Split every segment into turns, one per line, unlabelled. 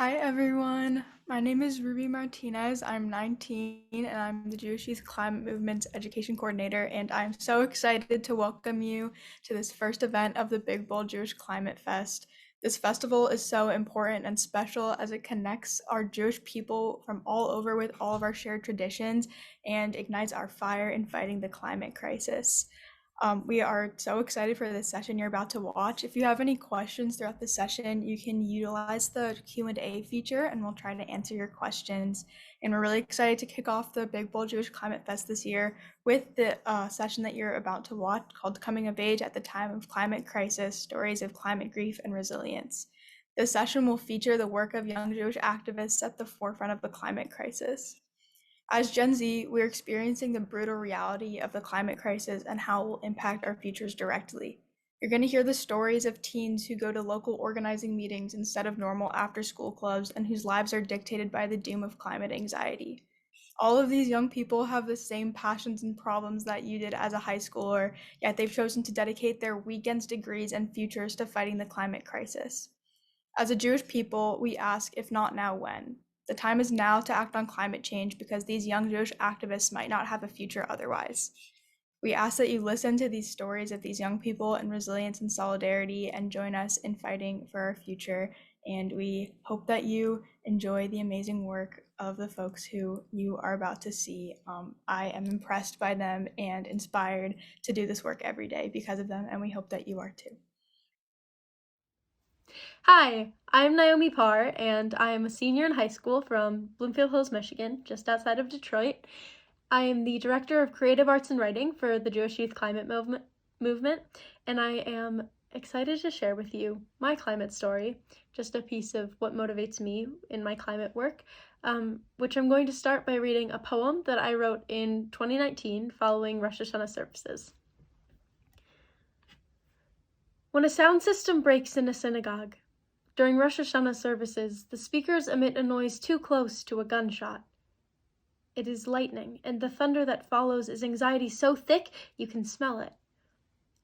Hi everyone, my name is Ruby Martinez. I'm 19 and I'm the Jewish Youth Climate Movement's education coordinator, and I'm so excited to welcome you to this first event of the Big Bold Jewish Climate Fest. This festival is so important and special as it connects our Jewish people from all over with all of our shared traditions and ignites our fire in fighting the climate crisis. We are so excited for this session you're about to watch. If you have any questions throughout the session, you can utilize the Q&A feature and we'll try to answer your questions. And we're really excited to kick off the Big Bold Jewish Climate Fest this year with the session that you're about to watch called Coming of Age at the Time of Climate Crisis, Stories of Climate Grief and Resilience. This session will feature the work of young Jewish activists at the forefront of the climate crisis. As Gen Z, we're experiencing the brutal reality of the climate crisis and how it will impact our futures directly. You're going to hear the stories of teens who go to local organizing meetings instead of normal after-school clubs and whose lives are dictated by the doom of climate anxiety. All of these young people have the same passions and problems that you did as a high schooler, yet they've chosen to dedicate their weekends, degrees, and futures to fighting the climate crisis. As a Jewish people, we ask, if not now, when? The time is now to act on climate change because these young Jewish activists might not have a future otherwise. We ask that you listen to these stories of these young people and resilience and solidarity and join us in fighting for our future. And we hope that you enjoy the amazing work of the folks who you are about to see. I am impressed by them and inspired to do this work every day because of them, and we hope that you are too.
Hi, I'm Naomi Parr, and I am a senior in high school from Bloomfield Hills, Michigan, just outside of Detroit. I am the Director of Creative Arts and Writing for the Jewish Youth Climate Movement, and I am excited to share with you my climate story, just a piece of what motivates me in my climate work, which I'm going to start by reading a poem that I wrote in 2019 following Rosh Hashanah services. When a sound system breaks in a synagogue, during Rosh Hashanah services, the speakers emit a noise too close to a gunshot. It is lightning, and the thunder that follows is anxiety so thick you can smell it.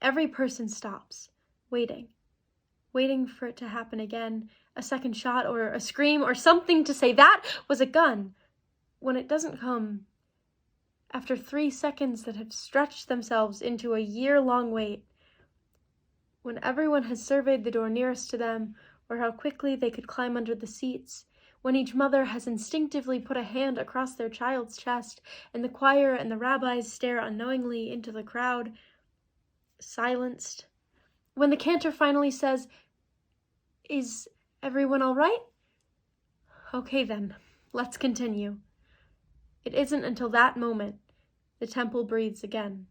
Every person stops, waiting for it to happen again, a second shot or a scream or something to say that was a gun. When it doesn't come, after 3 seconds that have stretched themselves into a year-long wait, when everyone has surveyed the door nearest to them, or how quickly they could climb under the seats, when each mother has instinctively put a hand across their child's chest, and the choir and the rabbis stare unknowingly into the crowd, silenced, when the cantor finally says, "Is everyone all right? Okay then, let's continue." It isn't until that moment the temple breathes again.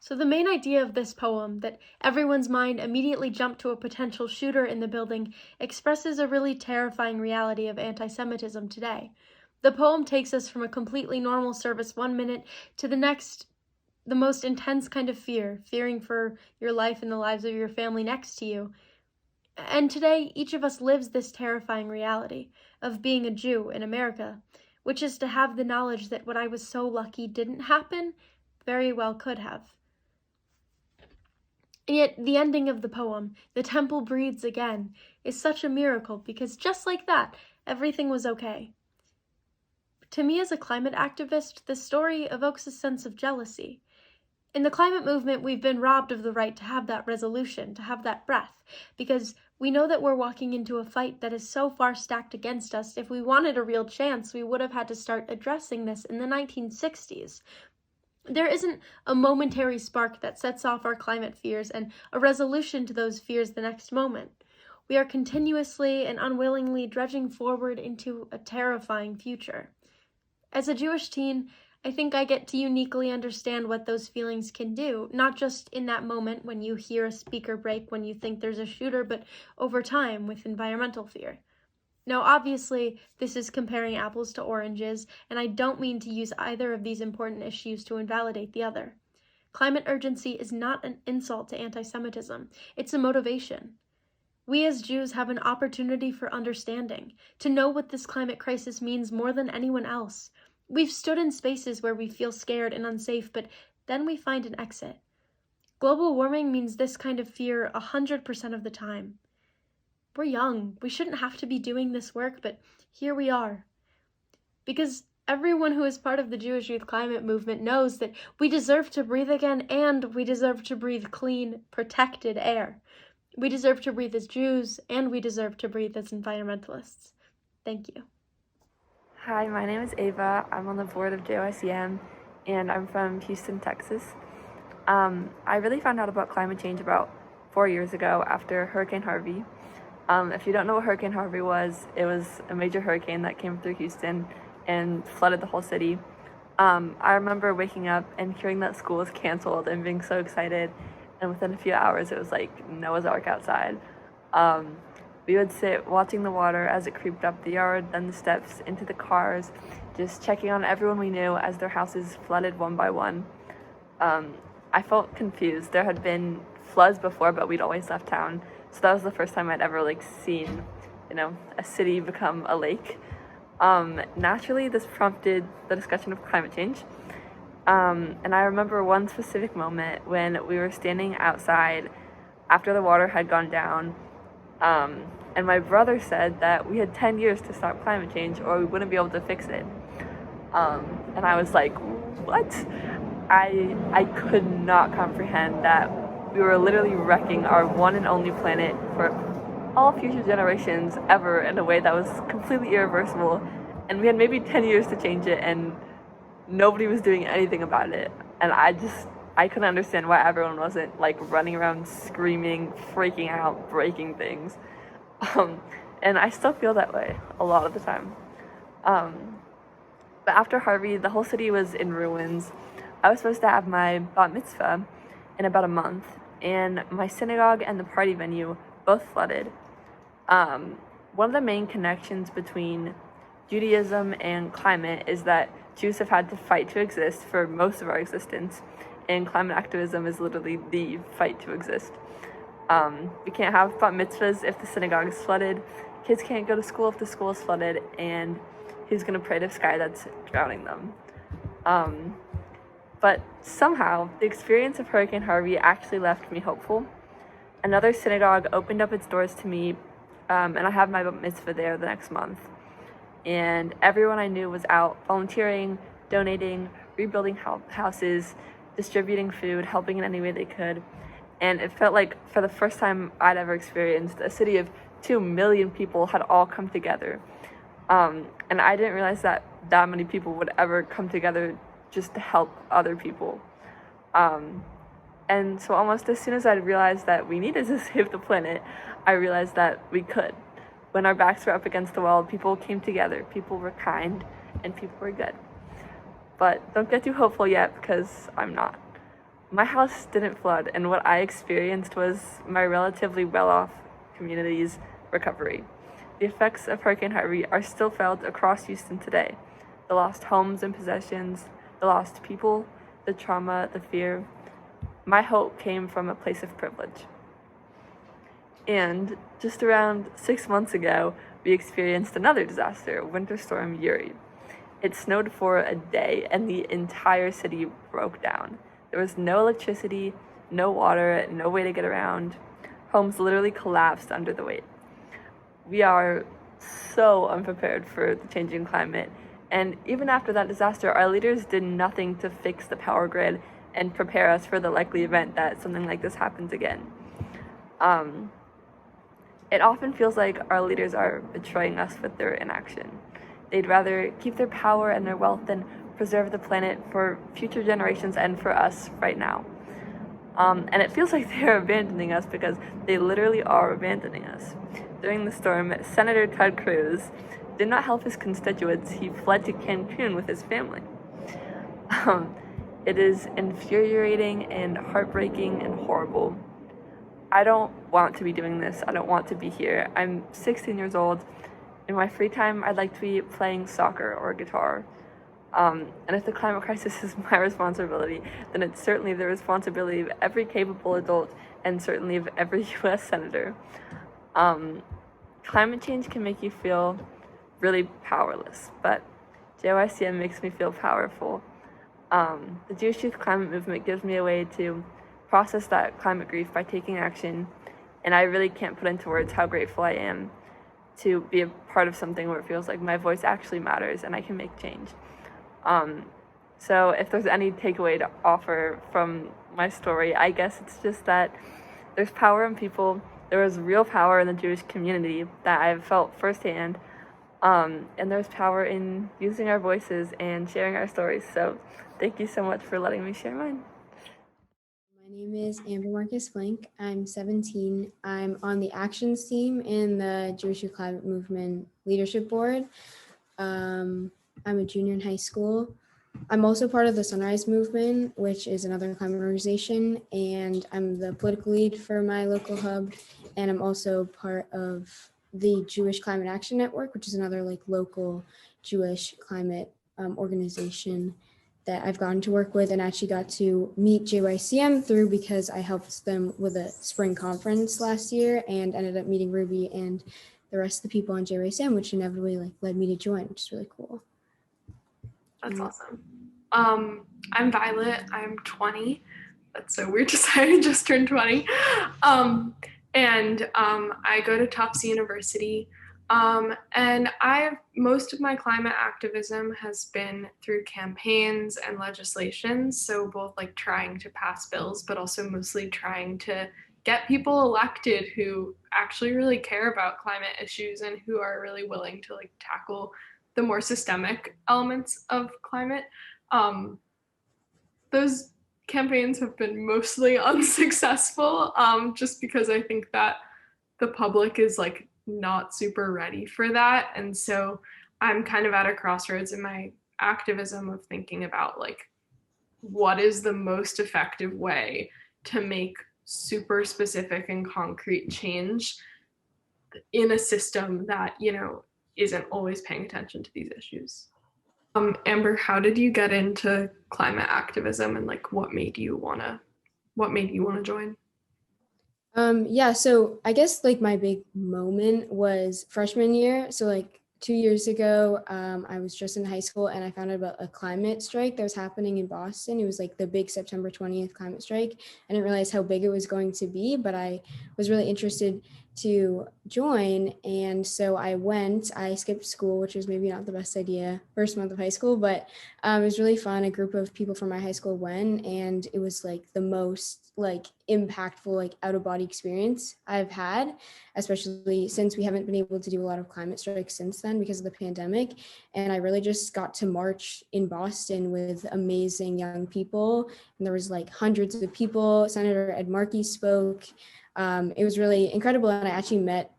So the main idea of this poem, that everyone's mind immediately jumped to a potential shooter in the building, expresses a really terrifying reality of anti-Semitism today. The poem takes us from a completely normal service 1 minute to the next, the most intense kind of fear, fearing for your life and the lives of your family next to you. And today, each of us lives this terrifying reality of being a Jew in America, which is to have the knowledge that what I was so lucky didn't happen very well could have. And yet, the ending of the poem, "The temple breathes again," is such a miracle because just like that, everything was okay. To me, as a climate activist, this story evokes a sense of jealousy. In the climate movement, we've been robbed of the right to have that resolution, to have that breath, because we know that we're walking into a fight that is so far stacked against us. If we wanted a real chance, we would have had to start addressing this in the 1960s. There isn't a momentary spark that sets off our climate fears and a resolution to those fears the next moment. We are continuously and unwillingly dredging forward into a terrifying future. As a Jewish teen, I think I get to uniquely understand what those feelings can do, not just in that moment when you hear a speaker break when you think there's a shooter, but over time with environmental fear. Now, obviously, this is comparing apples to oranges, and I don't mean to use either of these important issues to invalidate the other. Climate urgency is not an insult to anti-Semitism. It's a motivation. We as Jews have an opportunity for understanding, to know what this climate crisis means more than anyone else. We've stood in spaces where we feel scared and unsafe, but then we find an exit. Global warming means this kind of fear 100% of the time. We're young. We shouldn't have to be doing this work, but here we are. Because everyone who is part of the Jewish Youth Climate Movement knows that we deserve to breathe again, and we deserve to breathe clean, protected air. We deserve to breathe as Jews, and we deserve to breathe as environmentalists. Thank you.
Hi, my name is Ava. I'm on the board of JYCM, and I'm from Houston, Texas. I really found out about climate change about 4 years ago after Hurricane Harvey. If you don't know what Hurricane Harvey was, it was a major hurricane that came through Houston and flooded the whole city. I remember waking up and hearing that school was canceled and being so excited, and within a few hours it was like Noah's Ark outside. We would sit watching the water as it creeped up the yard, then the steps into the cars, just checking on everyone we knew as their houses flooded one by one. I felt confused. There had been floods before, but we'd always left town. So that was the first time I'd ever seen, a city become a lake. Naturally, this prompted the discussion of climate change. And I remember one specific moment when we were standing outside after the water had gone down. And my brother said that we had 10 years to stop climate change or we wouldn't be able to fix it. And I was like, what? I could not comprehend that we were literally wrecking our one and only planet for all future generations ever in a way that was completely irreversible. And we had maybe 10 years to change it, and nobody was doing anything about it. And I couldn't understand why everyone wasn't running around screaming, freaking out, breaking things. And I still feel that way a lot of the time. But after Harvey, the whole city was in ruins. I was supposed to have my bat mitzvah in about a month, and my synagogue and the party venue both flooded. One of the main connections between Judaism and climate is that Jews have had to fight to exist for most of our existence, and climate activism is literally the fight to exist. We can't have bat mitzvahs if the synagogue is flooded, kids can't go to school if the school is flooded, and who's going to pray to the sky that's drowning them? But somehow, the experience of Hurricane Harvey actually left me hopeful. Another synagogue opened up its doors to me, and I have my bat mitzvah there the next month. And everyone I knew was out volunteering, donating, rebuilding houses, distributing food, helping in any way they could. And it felt like, for the first time I'd ever experienced, a city of 2 million people had all come together. And I didn't realize that many people would ever come together just to help other people. And so almost as soon as I realized that we needed to save the planet, I realized that we could. When our backs were up against the wall, people came together, people were kind, and people were good. But don't get too hopeful yet, because I'm not. My house didn't flood, and what I experienced was my relatively well-off community's recovery. The effects of Hurricane Harvey are still felt across Houston today. The lost homes and possessions, the lost people, the trauma, the fear. My hope came from a place of privilege. And just around 6 months ago, we experienced another disaster, Winter Storm Uri. It snowed for a day and the entire city broke down. There was no electricity, no water, no way to get around. Homes literally collapsed under the weight. We are so unprepared for the changing climate. And even after that disaster, our leaders did nothing to fix the power grid and prepare us for the likely event that something like this happens again. It often feels like our leaders are betraying us with their inaction. They'd rather keep their power and their wealth than preserve the planet for future generations and for us right now. And it feels like they're abandoning us because they literally are abandoning us. During the storm, Senator Ted Cruz did not help his constituents. He fled to Cancun with his family. It is infuriating and heartbreaking and horrible. I don't want to be doing this. I don't want to be here. I'm 16 years old. In my free time, I'd like to be playing soccer or guitar. And if the climate crisis is my responsibility, then it's certainly the responsibility of every capable adult and certainly of every U.S. senator. Climate change can make you feel really powerless, but JYCM makes me feel powerful. The Jewish Youth Climate Movement gives me a way to process that climate grief by taking action And I really can't put into words how grateful I am to be a part of something where it feels like my voice actually matters and I can make change. So if there's any takeaway to offer from my story, I guess it's just that there's power in people. There was real power in the Jewish community that I've felt firsthand. And there's power in using our voices and sharing our stories. So thank you so much for letting me share mine.
My name is Amber Marcus Blank. I'm 17. I'm on the actions team in the Jewish Youth Climate Movement Leadership Board. I'm a junior in high school. I'm also part of the Sunrise Movement, which is another climate organization, and I'm the political lead for my local hub. And I'm also part of the Jewish Climate Action Network, which is another like local Jewish climate organization that I've gotten to work with and actually got to meet JYCM through because I helped them with a spring conference last year and ended up meeting Ruby and the rest of the people on JYCM, which inevitably like led me to join, which is really cool.
That's awesome. I'm Violet. I'm 20. That's so weird to say. I just turned 20. I go to Tufts University. And most of my climate activism has been through campaigns and legislations. So both like trying to pass bills, but also mostly trying to get people elected who actually really care about climate issues and who are really willing to like tackle the more systemic elements of climate. Those campaigns have been mostly unsuccessful, just because I think that the public is like not super ready for that. And so I'm kind of at a crossroads in my activism of thinking about like what is the most effective way to make super specific and concrete change in a system that, isn't always paying attention to these issues. Amber, how did you get into climate activism and like what made you wanna join?
Yeah, so I guess like my big moment was freshman year. So like 2 years ago, I was just in high school and I found out about a climate strike that was happening in Boston. It was like the big September 20th climate strike. I didn't realize how big it was going to be, but I was really interested to join. And so I went, I skipped school, which was maybe not the best idea, first month of high school, but it was really fun. A group of people from my high school went, and it was like the most like impactful, like out of body experience I've had, especially since we haven't been able to do a lot of climate strikes since then because of the pandemic. And I really just got to march in Boston with amazing young people. And there was like hundreds of people. Senator Ed Markey spoke. It was really incredible. And I actually met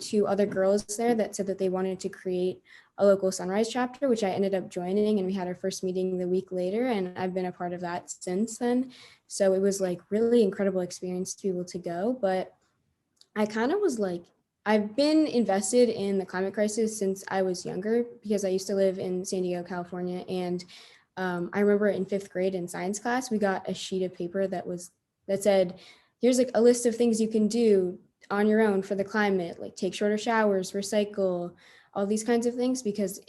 2 other girls there that said that they wanted to create a local Sunrise chapter, which I ended up joining. And we had our first meeting the week later. And I've been a part of that since then. So it was like really incredible experience to be able to go. But I kind of was like, I've been invested in the climate crisis since I was younger because I used to live in San Diego, California. And I remember in 5th grade in science class, we got a sheet of paper that said, here's like a list of things you can do on your own for the climate, like take shorter showers, recycle, all these kinds of things because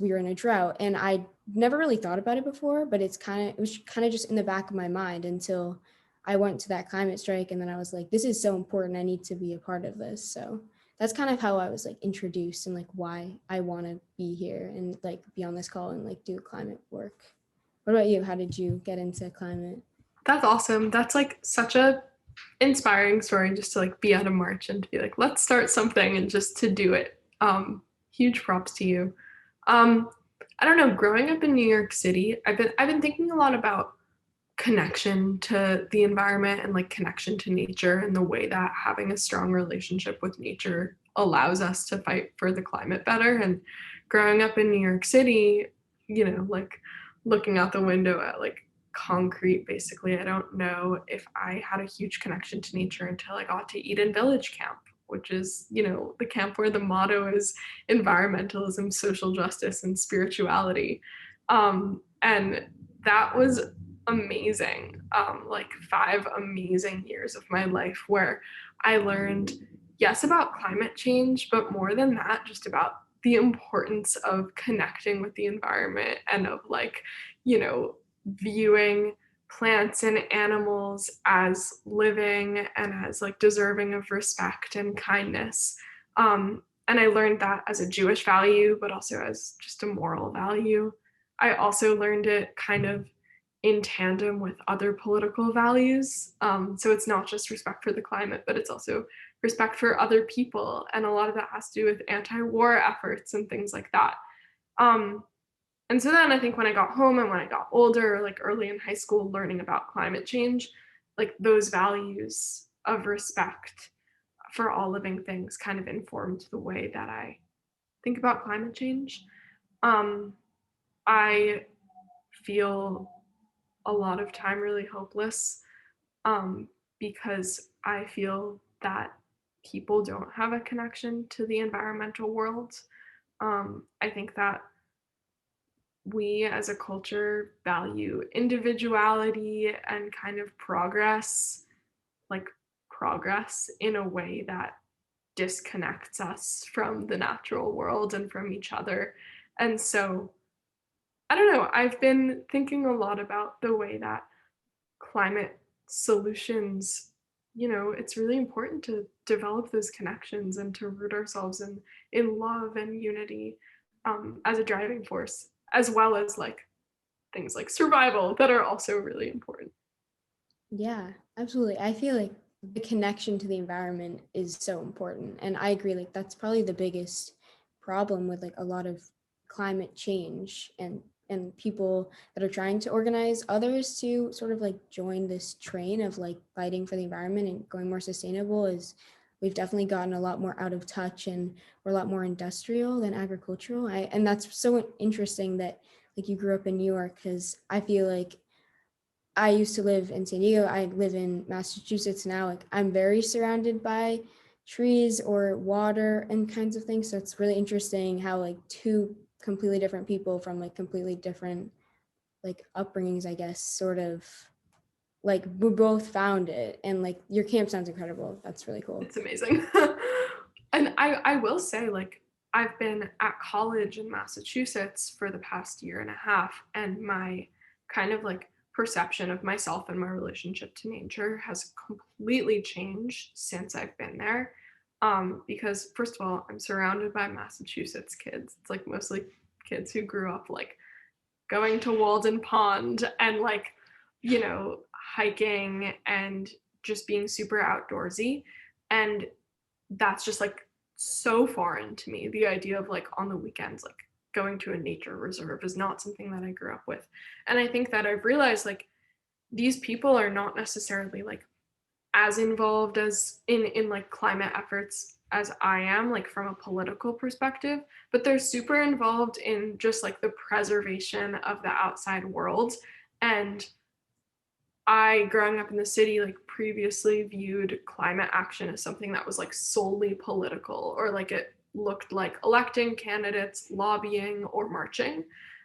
we were in a drought. And I never really thought about it before, but it was kind of just in the back of my mind until I went to that climate strike. And then I was like, this is so important. I need to be a part of this. So that's kind of how I was like introduced and like why I want to be here and like be on this call and like do climate work. What about you? How did you get into climate?
That's awesome. That's like such a inspiring story just to like be at a march and to be like, let's start something and just to do it. Huge props to you. I don't know, growing up in New York City, I've been thinking a lot about connection to the environment and like connection to nature and the way that having a strong relationship with nature allows us to fight for the climate better. And growing up in New York City, like looking out the window at like concrete basically, I don't know if I had a huge connection to nature until I got to Eden Village Camp, which is, the camp where the motto is environmentalism, social justice, and spirituality. And that was amazing. Like 5 amazing years of my life where I learned, yes, about climate change, but more than that, just about the importance of connecting with the environment and of like, viewing plants and animals as living and as like deserving of respect and kindness. And I learned that as a Jewish value, but also as just a moral value. I also learned it kind of in tandem with other political values. So it's not just respect for the climate, but it's also respect for other people. And a lot of that has to do with anti war efforts and things like that. Um, and so then I think when I got home and when I got older, like early in high school, learning about climate change, like those values of respect for all living things kind of informed the way that I think about climate change. Um, I feel a lot of time really hopeless um, because I feel that people don't have a connection to the environmental world. I think that we as a culture value individuality and kind of like progress in a way that disconnects us from the natural world and from each other. And so, I don't know, I've been thinking a lot about the way that climate solutions, it's really important to develop those connections and to root ourselves in love and unity as a driving force, as well as like things like survival that are also really important.
Yeah, absolutely. I feel like the connection to the environment is so important. And I agree, like that's probably the biggest problem with like a lot of climate change and people that are trying to organize others to sort of like join this train of like fighting for the environment and going more sustainable is we've definitely gotten a lot more out of touch and we're a lot more industrial than agricultural. And that's so interesting that like you grew up in New York because I feel like I used to live in San Diego. I live in Massachusetts now. Like I'm very surrounded by trees or water and kinds of things. So it's really interesting how like two completely different people from like completely different like upbringings, I guess, sort of like we both found it. And like your camp sounds incredible. That's really cool.
It's amazing. And I will say, like, I've been at college in Massachusetts for the past year and a half, and my kind of like perception of myself and my relationship to nature has completely changed since I've been there. Because first of all, I'm surrounded by Massachusetts kids. It's like mostly kids who grew up like going to Walden Pond and like, hiking and just being super outdoorsy. And that's just like so foreign to me. The idea of like on the weekends, like going to a nature reserve is not something that I grew up with. And I think that I've realized like these people are not necessarily like as involved as in like climate efforts as I am, like from a political perspective, but they're super involved in just like the preservation of the outside world. And I, growing up in the city, like previously viewed climate action as something that was like solely political, or like it looked like electing candidates, lobbying, or marching.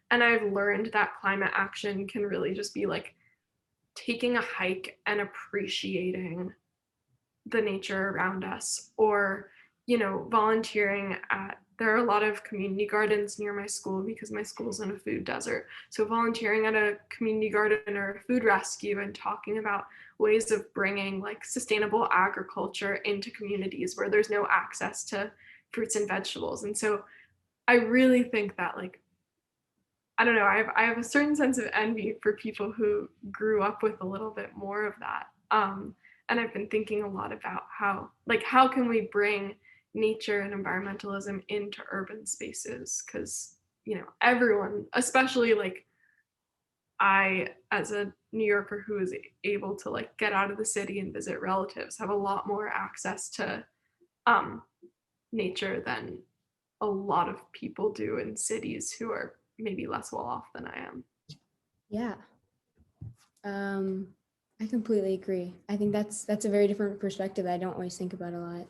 And I've learned that climate action can really just be like taking a hike and appreciating the nature around us, or volunteering at there are a lot of community gardens near my school because my school's in a food desert, so volunteering at a community garden or a food rescue and talking about ways of bringing like sustainable agriculture into communities where there's no access to fruits and vegetables. And so I really think that like I don't know, I have a certain sense of envy for people who grew up with a little bit more of that. And I've been thinking a lot about how can we bring nature and environmentalism into urban spaces? Because everyone, especially like I, as a New Yorker who is able to like get out of the city and visit relatives, have a lot more access to um, nature than a lot of people do in cities who are maybe less well off than I am.
Yeah. Um, I completely agree. I think that's a very different perspective that I don't always think about a lot.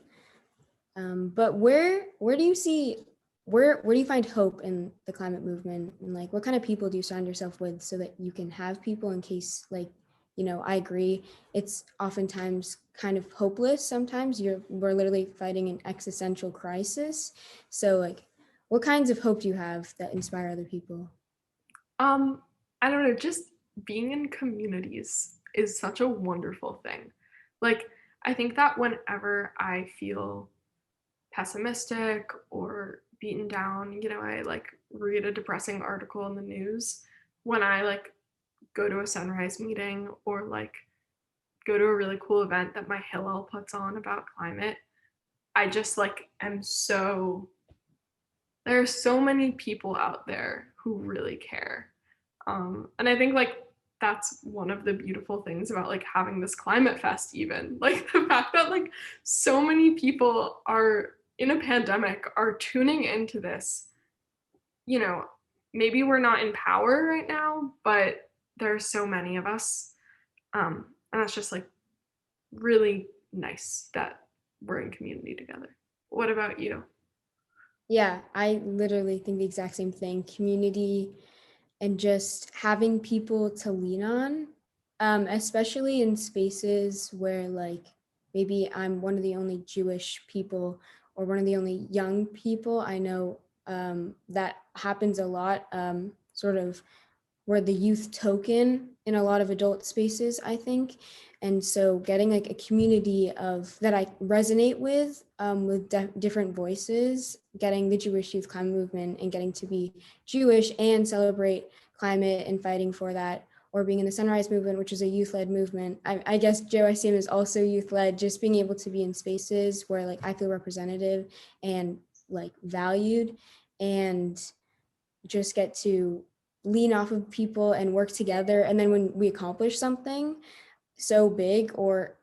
But where do you see where do you find hope in the climate movement and like what kind of people do you surround yourself with so that you can have people in case like I agree it's oftentimes kind of hopeless sometimes we're literally fighting an existential crisis. So like what kinds of hope do you have that inspire other people?
Um, I don't know, just being in communities is such a wonderful thing. Like, I think that whenever I feel pessimistic or beaten down, I like read a depressing article in the news, when I like go to a sunrise meeting or like go to a really cool event that my Hillel puts on about climate, I just like am so there are so many people out there who really care. And I think like that's one of the beautiful things about like having this climate fest, even like the fact that like so many people are in a pandemic are tuning into this. You know, maybe we're not in power right now, but there are so many of us. And that's just like really nice that we're in community together. What about you?
Yeah, I literally think the exact same thing. Community and just having people to lean on, especially in spaces where, like, maybe I'm one of the only Jewish people or one of the only young people. I know that happens a lot, sort of we're the youth token in a lot of adult spaces, I think. And so getting like a community of that I resonate with different voices, getting the Jewish Youth Climate Movement and getting to be Jewish and celebrate climate and fighting for that, or being in the Sunrise Movement, which is a youth-led movement. I guess JYCM is also youth-led, just being able to be in spaces where like I feel representative and like valued, and just get to lean off of people and work together. And then when we accomplish something so big, or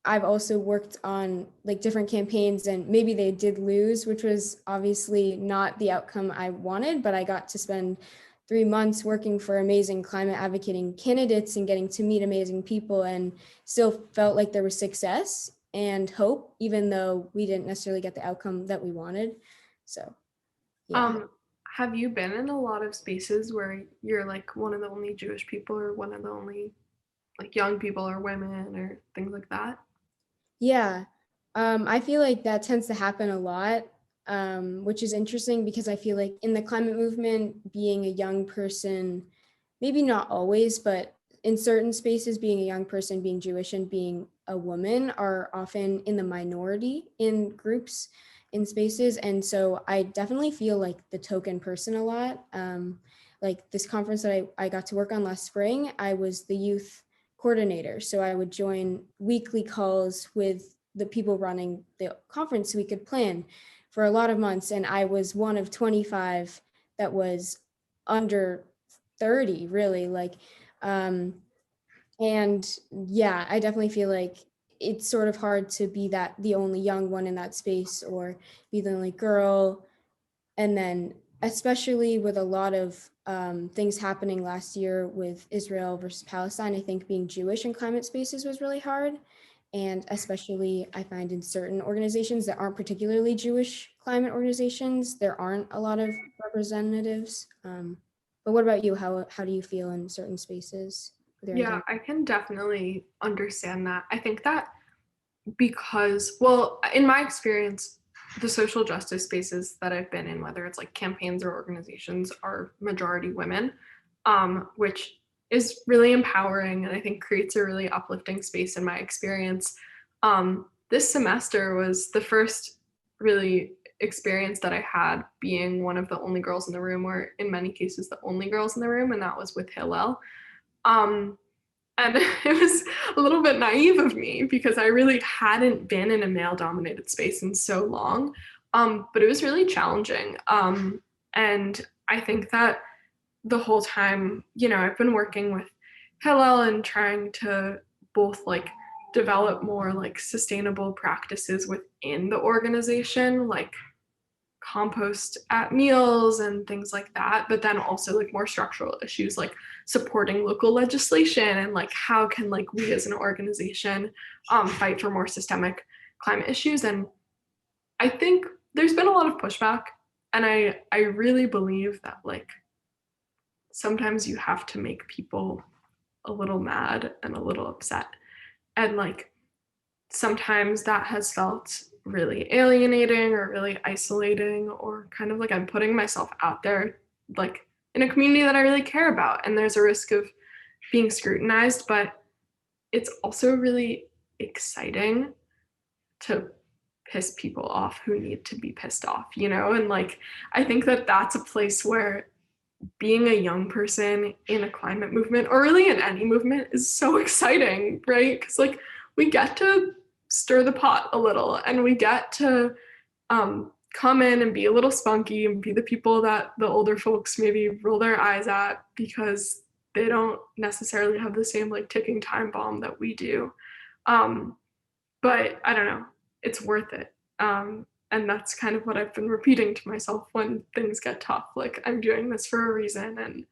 I've also worked on like different campaigns and maybe they did lose, which was obviously not the outcome I wanted, but I got to spend 3 months working for amazing climate advocating candidates and getting to meet amazing people, and still felt like there was success and hope, even though we didn't necessarily get the outcome that we wanted. So, yeah.
Um, have you been in a lot of spaces where you're like one of the only Jewish people or one of the only like young people or women or things like that?
Yeah, I feel like that tends to happen a lot, which is interesting because I feel like in the climate movement, being a young person, maybe not always, but in certain spaces, being a young person, being Jewish, and being a woman are often in the minority in groups, in spaces. And so I definitely feel like the token person a lot. Like this conference that I got to work on last spring, I was the youth coordinator. So I would join weekly calls with the people running the conference so we could plan for a lot of months. And I was one of 25 that was under 30, really. Like, um, and yeah, I definitely feel like it's sort of hard to be that the only young one in that space or be the only girl. And then, especially with a lot of things happening last year with Israel versus Palestine, I think being Jewish in climate spaces was really hard. And especially, I find in certain organizations that aren't particularly Jewish climate organizations, there aren't a lot of representatives. But what about you? How do you feel in certain spaces with your
Yeah,
identity?
I can definitely understand that. I think that because, well, in my experience, the social justice spaces that I've been in, whether it's like campaigns or organizations, are majority women, which is really empowering and I think creates a really uplifting space in my experience. This semester was the first really experience that I had being one of the only girls in the room, or in many cases, the only girls in the room, and that was with Hillel. Um, and it was a little bit naive of me because I really hadn't been in a male dominated space in so long. But it was really challenging. And I think that the whole time, I've been working with Hillel and trying to both like develop more like sustainable practices within the organization, like compost at meals and things like that, but then also like more structural issues like supporting local legislation and like how can like we as an organization fight for more systemic climate issues. And I think there's been a lot of pushback, and I really believe that like sometimes you have to make people a little mad and a little upset, and like sometimes that has felt really alienating or really isolating, or kind of like I'm putting myself out there like in a community that I really care about, and there's a risk of being scrutinized, but it's also really exciting to piss people off who need to be pissed off, you know? And like, I think that that's a place where being a young person in a climate movement, or really in any movement, is so exciting, right? Because like we get to stir the pot a little, and we get to come in and be a little spunky and be the people that the older folks maybe roll their eyes at because they don't necessarily have the same like ticking time bomb that we do. Um, but I don't know, it's worth it. And that's kind of what I've been repeating to myself when things get tough. Like, I'm doing this for a reason, and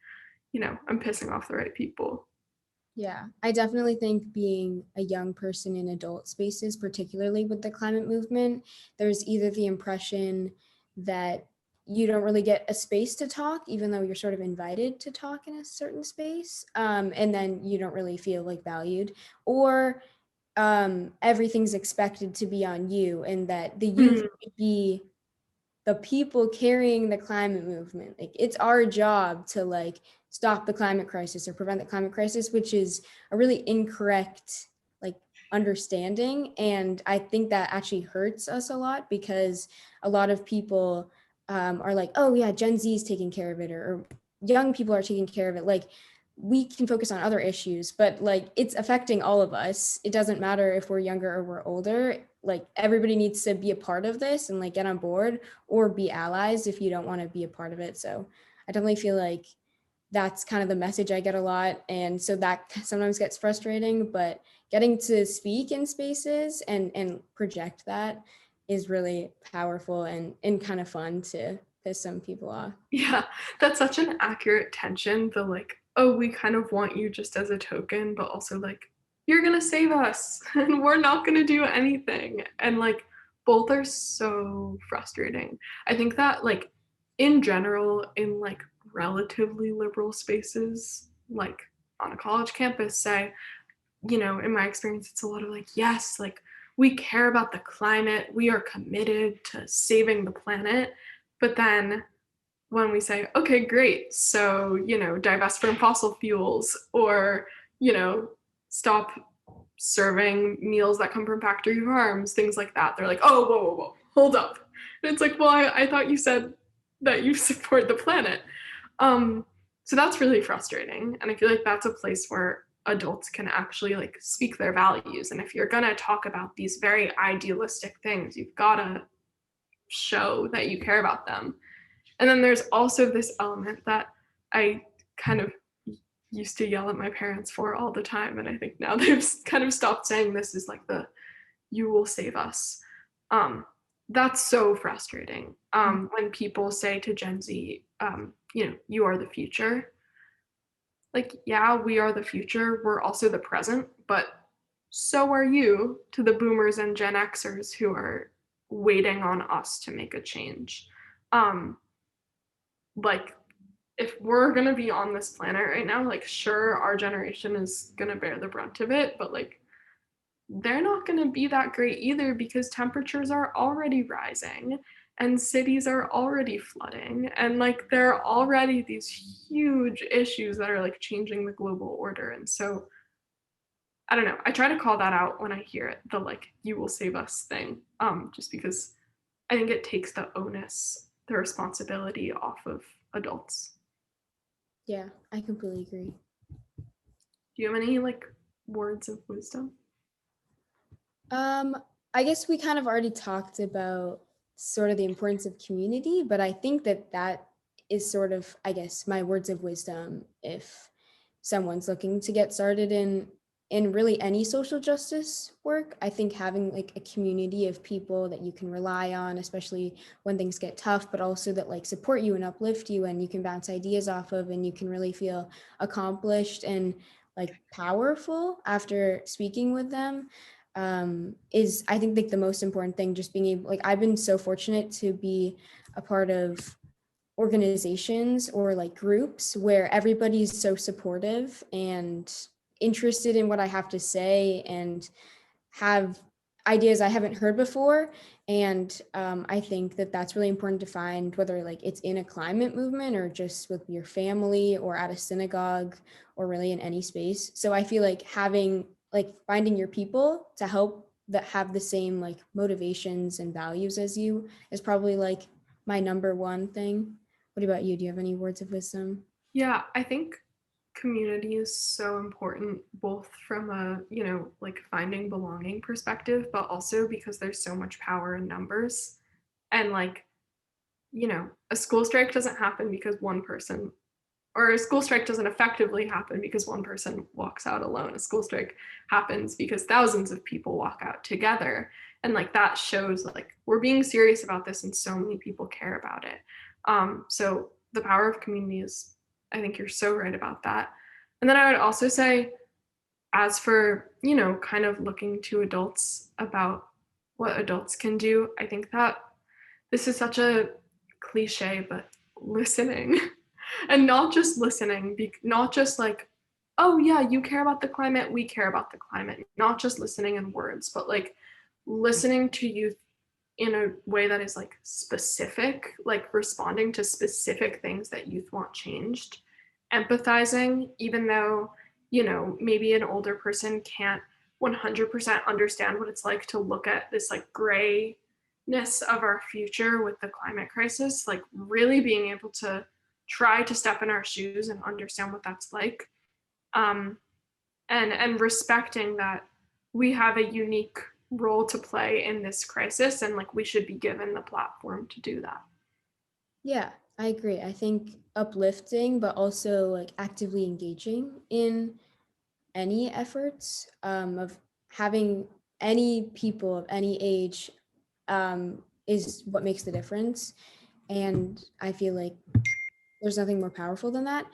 I'm pissing off the right people.
Yeah, I definitely think being a young person in adult spaces, particularly with the climate movement, there's either the impression that you don't really get a space to talk, even though you're sort of invited to talk in a certain space, and then you don't really feel like valued, or everything's expected to be on you, and that the youth
Mm,
should be the people carrying the climate movement. Like, it's our job to like stop the climate crisis or prevent the climate crisis, which is a really incorrect like understanding. And I think that actually hurts us a lot, because a lot of people are like, oh yeah, Gen Z is taking care of it, or young people are taking care of it. Like, we can focus on other issues, but like it's affecting all of us. It doesn't matter if we're younger or we're older. Like, everybody needs to be a part of this and like get on board, or be allies if you don't want to be a part of it. So I definitely feel like that's kind of the message I get a lot. And so that sometimes gets frustrating, but getting to speak in spaces and project that is really powerful and kind of fun to piss some people off.
yeah, that's such an accurate tension. The like, oh, we kind of want you just as a token, but also like, you're gonna save us, and we're not gonna do anything. And like, both are so frustrating. I think that like, in general, in like relatively liberal spaces, like on a college campus, say, in my experience, it's a lot of like, yes, like we care about the climate, we are committed to saving the planet. But then when we say, okay, great, so, divest from fossil fuels, or, you know, stop serving meals that come from factory farms, things like that, they're like, oh, whoa, whoa, whoa, hold up. And it's like, well, I thought you said that you support the planet. Um, so that's really frustrating. And I feel like that's a place where adults can actually like speak their values. And if you're going to talk about these very idealistic things, you've got to show that you care about them. And then there's also this element that I kind of used to yell at my parents for all the time. And I think now they've kind of stopped saying this, is like the you will save us. That's so frustrating. When people say to Gen Z, you are the future. Like, yeah, we are the future. We're also the present, but so are you to the boomers and Gen Xers who are waiting on us to make a change. Um, like, if we're gonna be on this planet right now, like, sure, our generation is gonna bear the brunt of it, but like, they're not gonna be that great either, because temperatures are already rising and cities are already flooding, and like, there are already these huge issues that are like changing the global order. And so I don't know, I try to call that out when I hear it, the like, you will save us thing, just because I think it takes the onus, the responsibility off of adults.
Yeah, I completely agree.
Do you have any like words of wisdom?
Um, I guess we kind of already talked about sort of the importance of community, but I think that that is sort of, I guess, my words of wisdom if someone's looking to get started in really any social justice work. I think having like a community of people that you can rely on, especially when things get tough, but also that like support you and uplift you, and you can bounce ideas off of, and you can really feel accomplished and like powerful after speaking with them, is I think like the most important thing. Just being able, like, I've been so fortunate to be a part of organizations or like groups where everybody's so supportive and interested in what I have to say, and have ideas I haven't heard before. And I think that that's really important to find, whether like it's in a climate movement or just with your family or at a synagogue or really in any space. So I feel like finding your people to help that have the same like motivations and values as you is probably like my number one thing. What about you? Do you have any words of wisdom?
Yeah, I think community is so important, both from a, like finding belonging perspective, but also because there's so much power in numbers. And like, a school strike doesn't happen because one person, or a school strike doesn't effectively happen because one person walks out alone. A school strike happens because thousands of people walk out together. And like that shows like we're being serious about this and so many people care about it. So the power of community is, I think you're so right about that. And then I would also say, as for, kind of looking to adults about what adults can do, I think that this is such a cliche, but listening. And not just listening, not just like, oh yeah, you care about the climate, we care about the climate. Not just listening in words, but like listening to youth in a way that is like specific, like responding to specific things that youth want changed, empathizing, even though, maybe an older person can't 100% understand what it's like to look at this like grayness of our future with the climate crisis, like really being able to try to step in our shoes and understand what that's like, um, and respecting that we have a unique role to play in this crisis and like we should be given the platform to do that.
Yeah, I agree. I think uplifting, but also like actively engaging in any efforts of having any people of any age is what makes the difference. And I feel like there's nothing more powerful than that.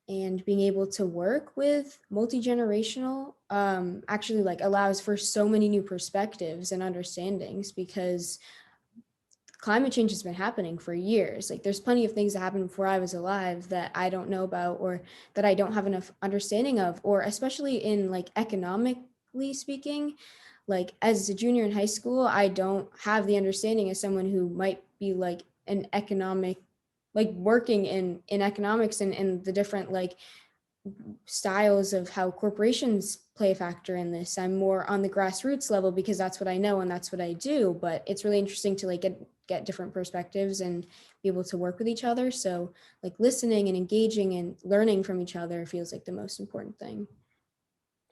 And being able to work with multi-generational actually like allows for so many new perspectives and understandings, because climate change has been happening for years. Like there's plenty of things that happened before I was alive that I don't know about or that I don't have enough understanding of, or especially in like economically speaking, like as a junior in high school, I don't have the understanding as someone who might be like an economic, like working in economics and the different like styles of how corporations play a factor in this. I'm more on the grassroots level because that's what I know and that's what I do, but it's really interesting to like get different perspectives and be able to work with each other. So like listening and engaging and learning from each other feels like the most important thing.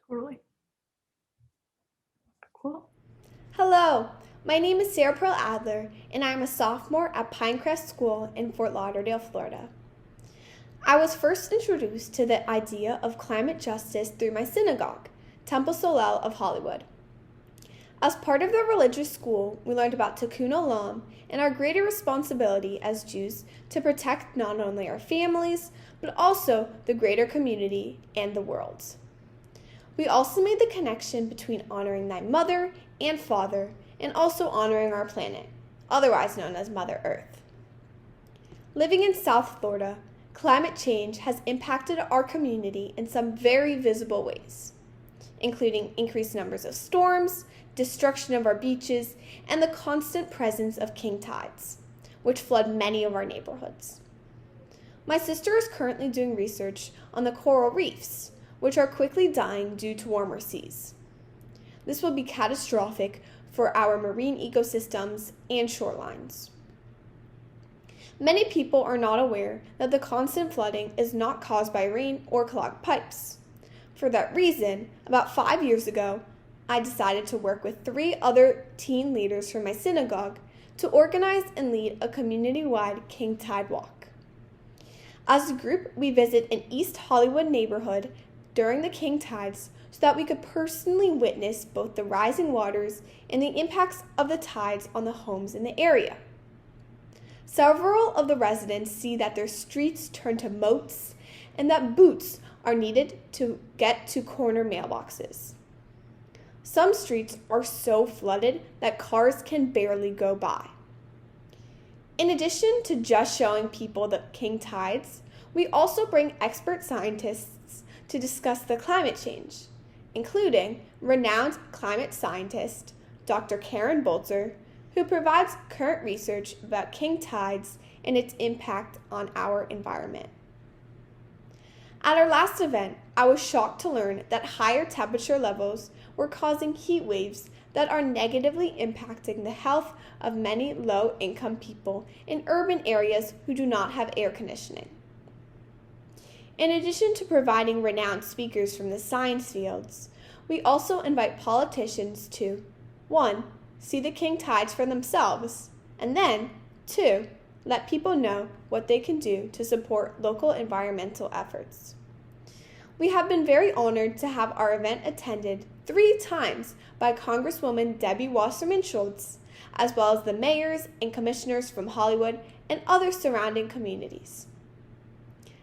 Totally. Cool.
Hello, my name is Sarah Pearl Adler, and I am a sophomore at Pinecrest School in Fort Lauderdale, Florida. I was first introduced to the idea of climate justice through my synagogue, Temple Solel of Hollywood. As part of the religious school, we learned about Tikkun Olam and our greater responsibility as Jews to protect not only our families, but also the greater community and the world. We also made the connection between honoring thy mother and father and also honoring our planet, otherwise known as Mother Earth. Living in South Florida, climate change has impacted our community in some very visible ways, including increased numbers of storms, destruction of our beaches, and the constant presence of king tides, which flood many of our neighborhoods. My sister is currently doing research on the coral reefs, which are quickly dying due to warmer seas. This will be catastrophic for our marine ecosystems and shorelines. Many people are not aware that the constant flooding is not caused by rain or clogged pipes. For that reason, about 5 years ago, I decided to work with 3 other teen leaders from my synagogue to organize and lead a community-wide King Tide Walk. As a group, we visit an East Hollywood neighborhood during the king tides so that we could personally witness both the rising waters and the impacts of the tides on the homes in the area. Several of the residents see that their streets turn to moats and that boots are needed to get to corner mailboxes. Some streets are so flooded that cars can barely go by. In addition to just showing people the king tides, we also bring expert scientists to discuss the climate change, including renowned climate scientist Dr. Karen Bolzer,
who provides current research about king tides and its impact on our environment. At our last event, I was shocked to learn that higher temperature levels were causing heat waves that are negatively impacting the health of many low-income people in urban areas who do not have air conditioning. In addition to providing renowned speakers from the science fields, we also invite politicians to 1. See the king tides for themselves, and then 2. Let people know what they can do to support local environmental efforts. We have been very honored to have our event attended 3 times by Congresswoman Debbie Wasserman Schultz, as well as the mayors and commissioners from Hollywood and other surrounding communities.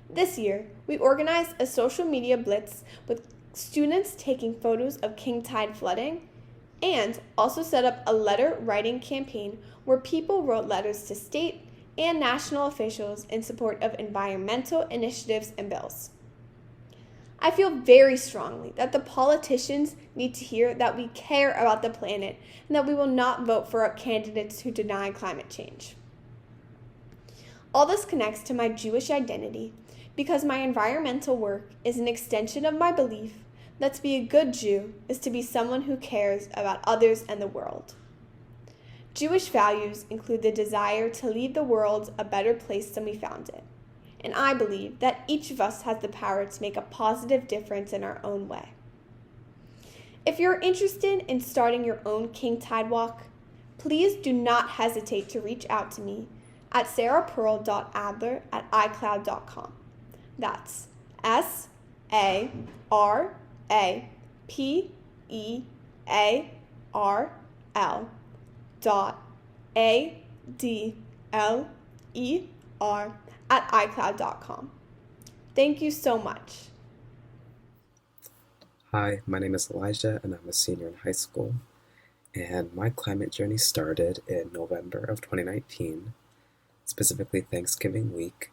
This year, we organized a social media blitz with students taking photos of king tide flooding, and also set up a letter writing campaign where people wrote letters to state and national officials in support of environmental initiatives and bills. I feel very strongly that the politicians need to hear that we care about the planet and that we will not vote for candidates who deny climate change. All this connects to my Jewish identity because my environmental work is an extension of my belief that to be a good Jew is to be someone who cares about others and the world. Jewish values include the desire to leave the world a better place than we found it, and I believe that each of us has the power to make a positive difference in our own way. If you're interested in starting your own King Tide Walk, please do not hesitate to reach out to me at sarahpearl.adler@icloud.com. That's SarahPearl.adler@icloud.com. Thank you so much.
Hi, my name is Elijah and I'm a senior in high school. And my climate journey started in November of 2019, specifically Thanksgiving week,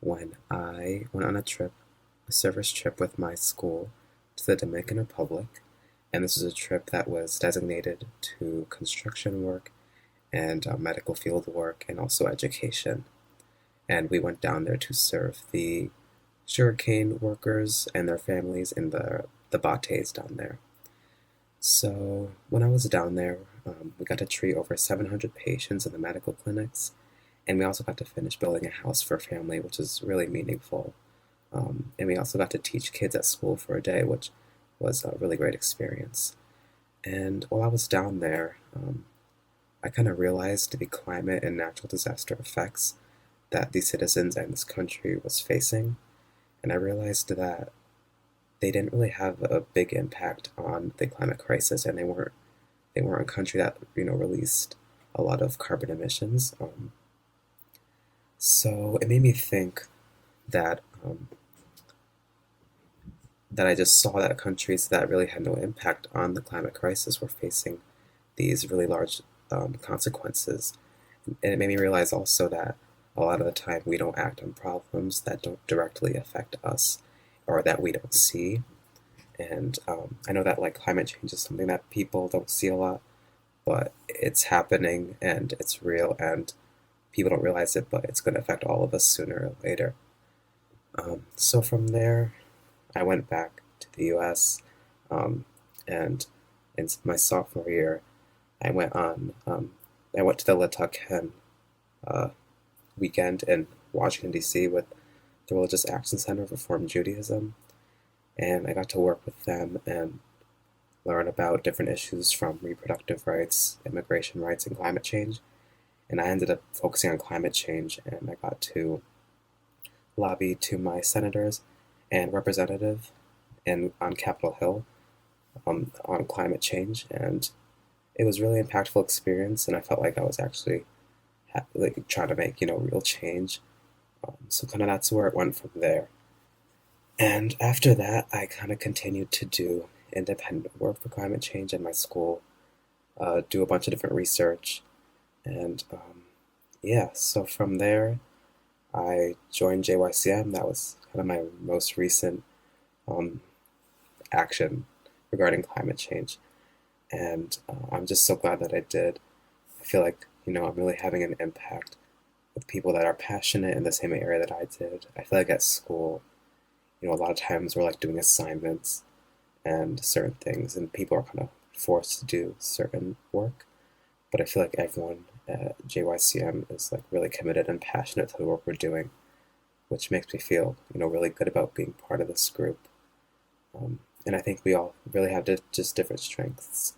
when I went on a service trip with my school to the Dominican Republic. And this was a trip that was designated to construction work and medical field work and also education. And we went down there to serve the sugarcane workers and their families in the bates down there. So when I was down there, we got to treat over 700 patients in the medical clinics, and we also got to finish building a house for a family, which is really meaningful. And we also got to teach kids at school for a day, which was a really great experience. And while I was down there, I kind of realized the climate and natural disaster effects that these citizens and this country was facing. And I realized that they didn't really have a big impact on the climate crisis, and they weren't a country that released a lot of carbon emissions. So it made me think that that I just saw that countries that really had no impact on the climate crisis were facing these really large consequences. And it made me realize also that a lot of the time we don't act on problems that don't directly affect us or that we don't see. And I know that climate change is something that people don't see a lot, but it's happening and it's real and people don't realize it, but it's going to affect all of us sooner or later. So from there, I went back to the US, and in my sophomore year, I went to the Letucken weekend in Washington, D.C. with the Religious Action Center of Reform Judaism, and I got to work with them and learn about different issues from reproductive rights, immigration rights, and climate change. And I ended up focusing on climate change, and I got to lobby to my senators and representative on Capitol Hill on climate change, and it was a really impactful experience, and I felt like I was actually trying to make real change. So kind of that's where it went from there. And after that, I kind of continued to do independent work for climate change in my school, do a bunch of different research, and yeah, so from there, I joined JYCM. That was kind of my most recent action regarding climate change, and I'm just so glad that I did. I feel like, I'm really having an impact with people that are passionate in the same area that I did. I feel like at school, a lot of times we're like doing assignments and certain things, and people are kind of forced to do certain work. But I feel like everyone at JYCM is like really committed and passionate to the work we're doing, which makes me feel, really good about being part of this group. And I think we all really have just different strengths,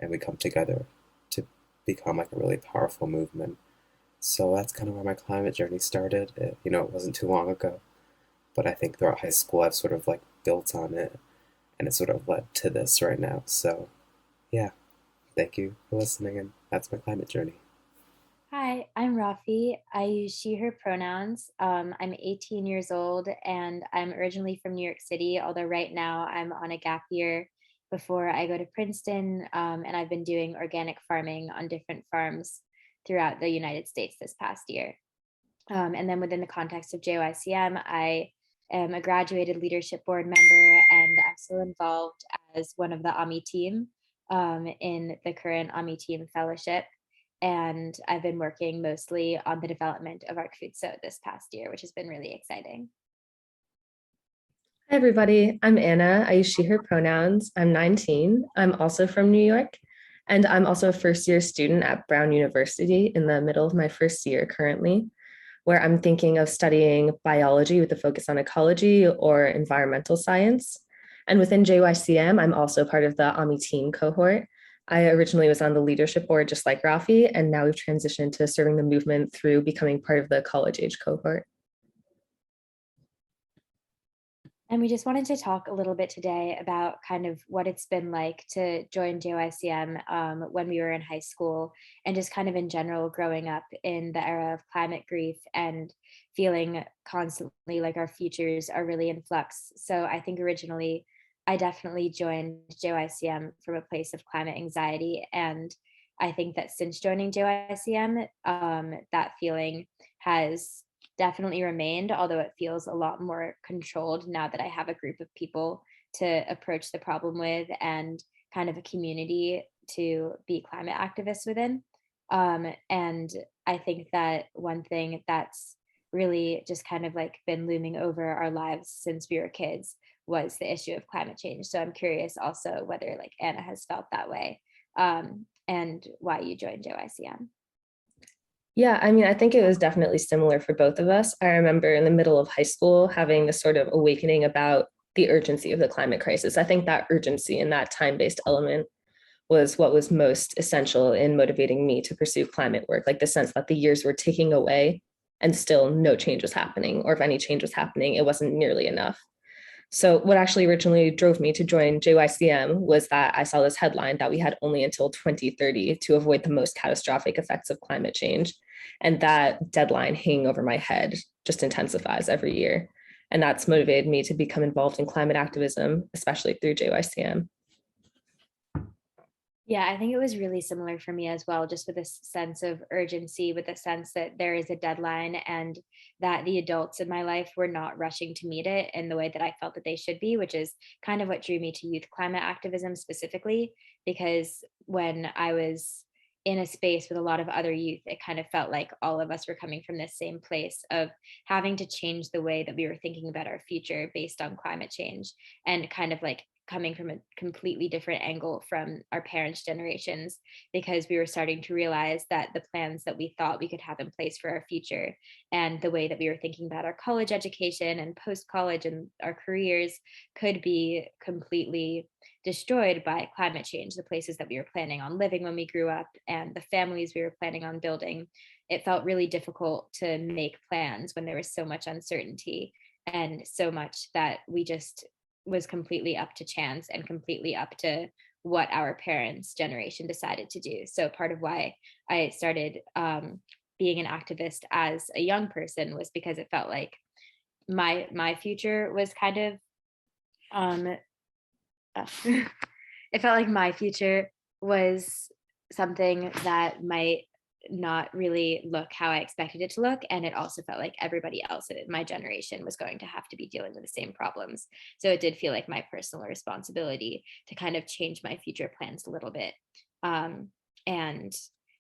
and we come together to become like a really powerful movement. So that's kind of where my climate journey started. It wasn't too long ago, but I think throughout high school I've sort of like built on it, and it sort of led to this right now. So yeah, thank you for listening, and that's my climate journey.
Hi, I'm Rafi. I use she, her pronouns. I'm 18 years old and I'm originally from New York City, although right now I'm on a gap year before I go to Princeton. And I've been doing organic farming on different farms throughout the United States this past year. And then within the context of JYCM, I am a graduated leadership board member and I'm still involved as one of the AMI team in the current AMI team fellowship. And I've been working mostly on the development of our food so this past year, which has been really exciting.
Hi, everybody. I'm Anna. I use she, her pronouns. I'm 19. I'm also from New York, and I'm also a first year student at Brown University in the middle of my first year currently, where I'm thinking of studying biology with a focus on ecology or environmental science. And within JYCM, I'm also part of the AMI team cohort. I originally was on the leadership board, just like Rafi, and now we've transitioned to serving the movement through becoming part of the college age cohort.
And we just wanted to talk a little bit today about kind of what it's been like to join JYCM when we were in high school and just kind of in general growing up in the era of climate grief and feeling constantly like our futures are really in flux. So I think originally I definitely joined JYCM from a place of climate anxiety. And I think that since joining JYCM, that feeling has definitely remained, although it feels a lot more controlled now that I have a group of people to approach the problem with and kind of a community to be climate activists within. And I think that one thing that's really just kind of like been looming over our lives since we were kids was the issue of climate change. So I'm curious also whether like Anna has felt that way and why you joined JYCM.
Yeah, I mean, I think it was definitely similar for both of us. I remember in the middle of high school having this sort of awakening about the urgency of the climate crisis. I think that urgency and that time-based element was what was most essential in motivating me to pursue climate work, like the sense that the years were ticking away and still no change was happening, or if any change was happening, it wasn't nearly enough. So, what actually originally drove me to join JYCM was that I saw this headline that we had only until 2030 to avoid the most catastrophic effects of climate change. And that deadline hanging over my head just intensifies every year. And that's motivated me to become involved in climate activism, especially through JYCM.
Yeah, I think it was really similar for me as well, just with this sense of urgency, with the sense that there is a deadline and that the adults in my life were not rushing to meet it in the way that I felt that they should be, which is kind of what drew me to youth climate activism specifically. Because when I was in a space with a lot of other youth, it kind of felt like all of us were coming from this same place of having to change the way that we were thinking about our future based on climate change and kind of like coming from a completely different angle from our parents' generations because we were starting to realize that the plans that we thought we could have in place for our future and the way that we were thinking about our college education and post college and our careers could be completely destroyed by climate change. The places that we were planning on living when we grew up and the families we were planning on building, it felt really difficult to make plans when there was so much uncertainty and so much that we just was completely up to chance and completely up to what our parents' generation decided to do. So part of why I started being an activist as a young person was because it felt like my future was kind of um, it felt like my future was something that might not really look how I expected it to look. And it also felt like everybody else in my generation was going to have to be dealing with the same problems. So it did feel like my personal responsibility to kind of change my future plans a little bit. And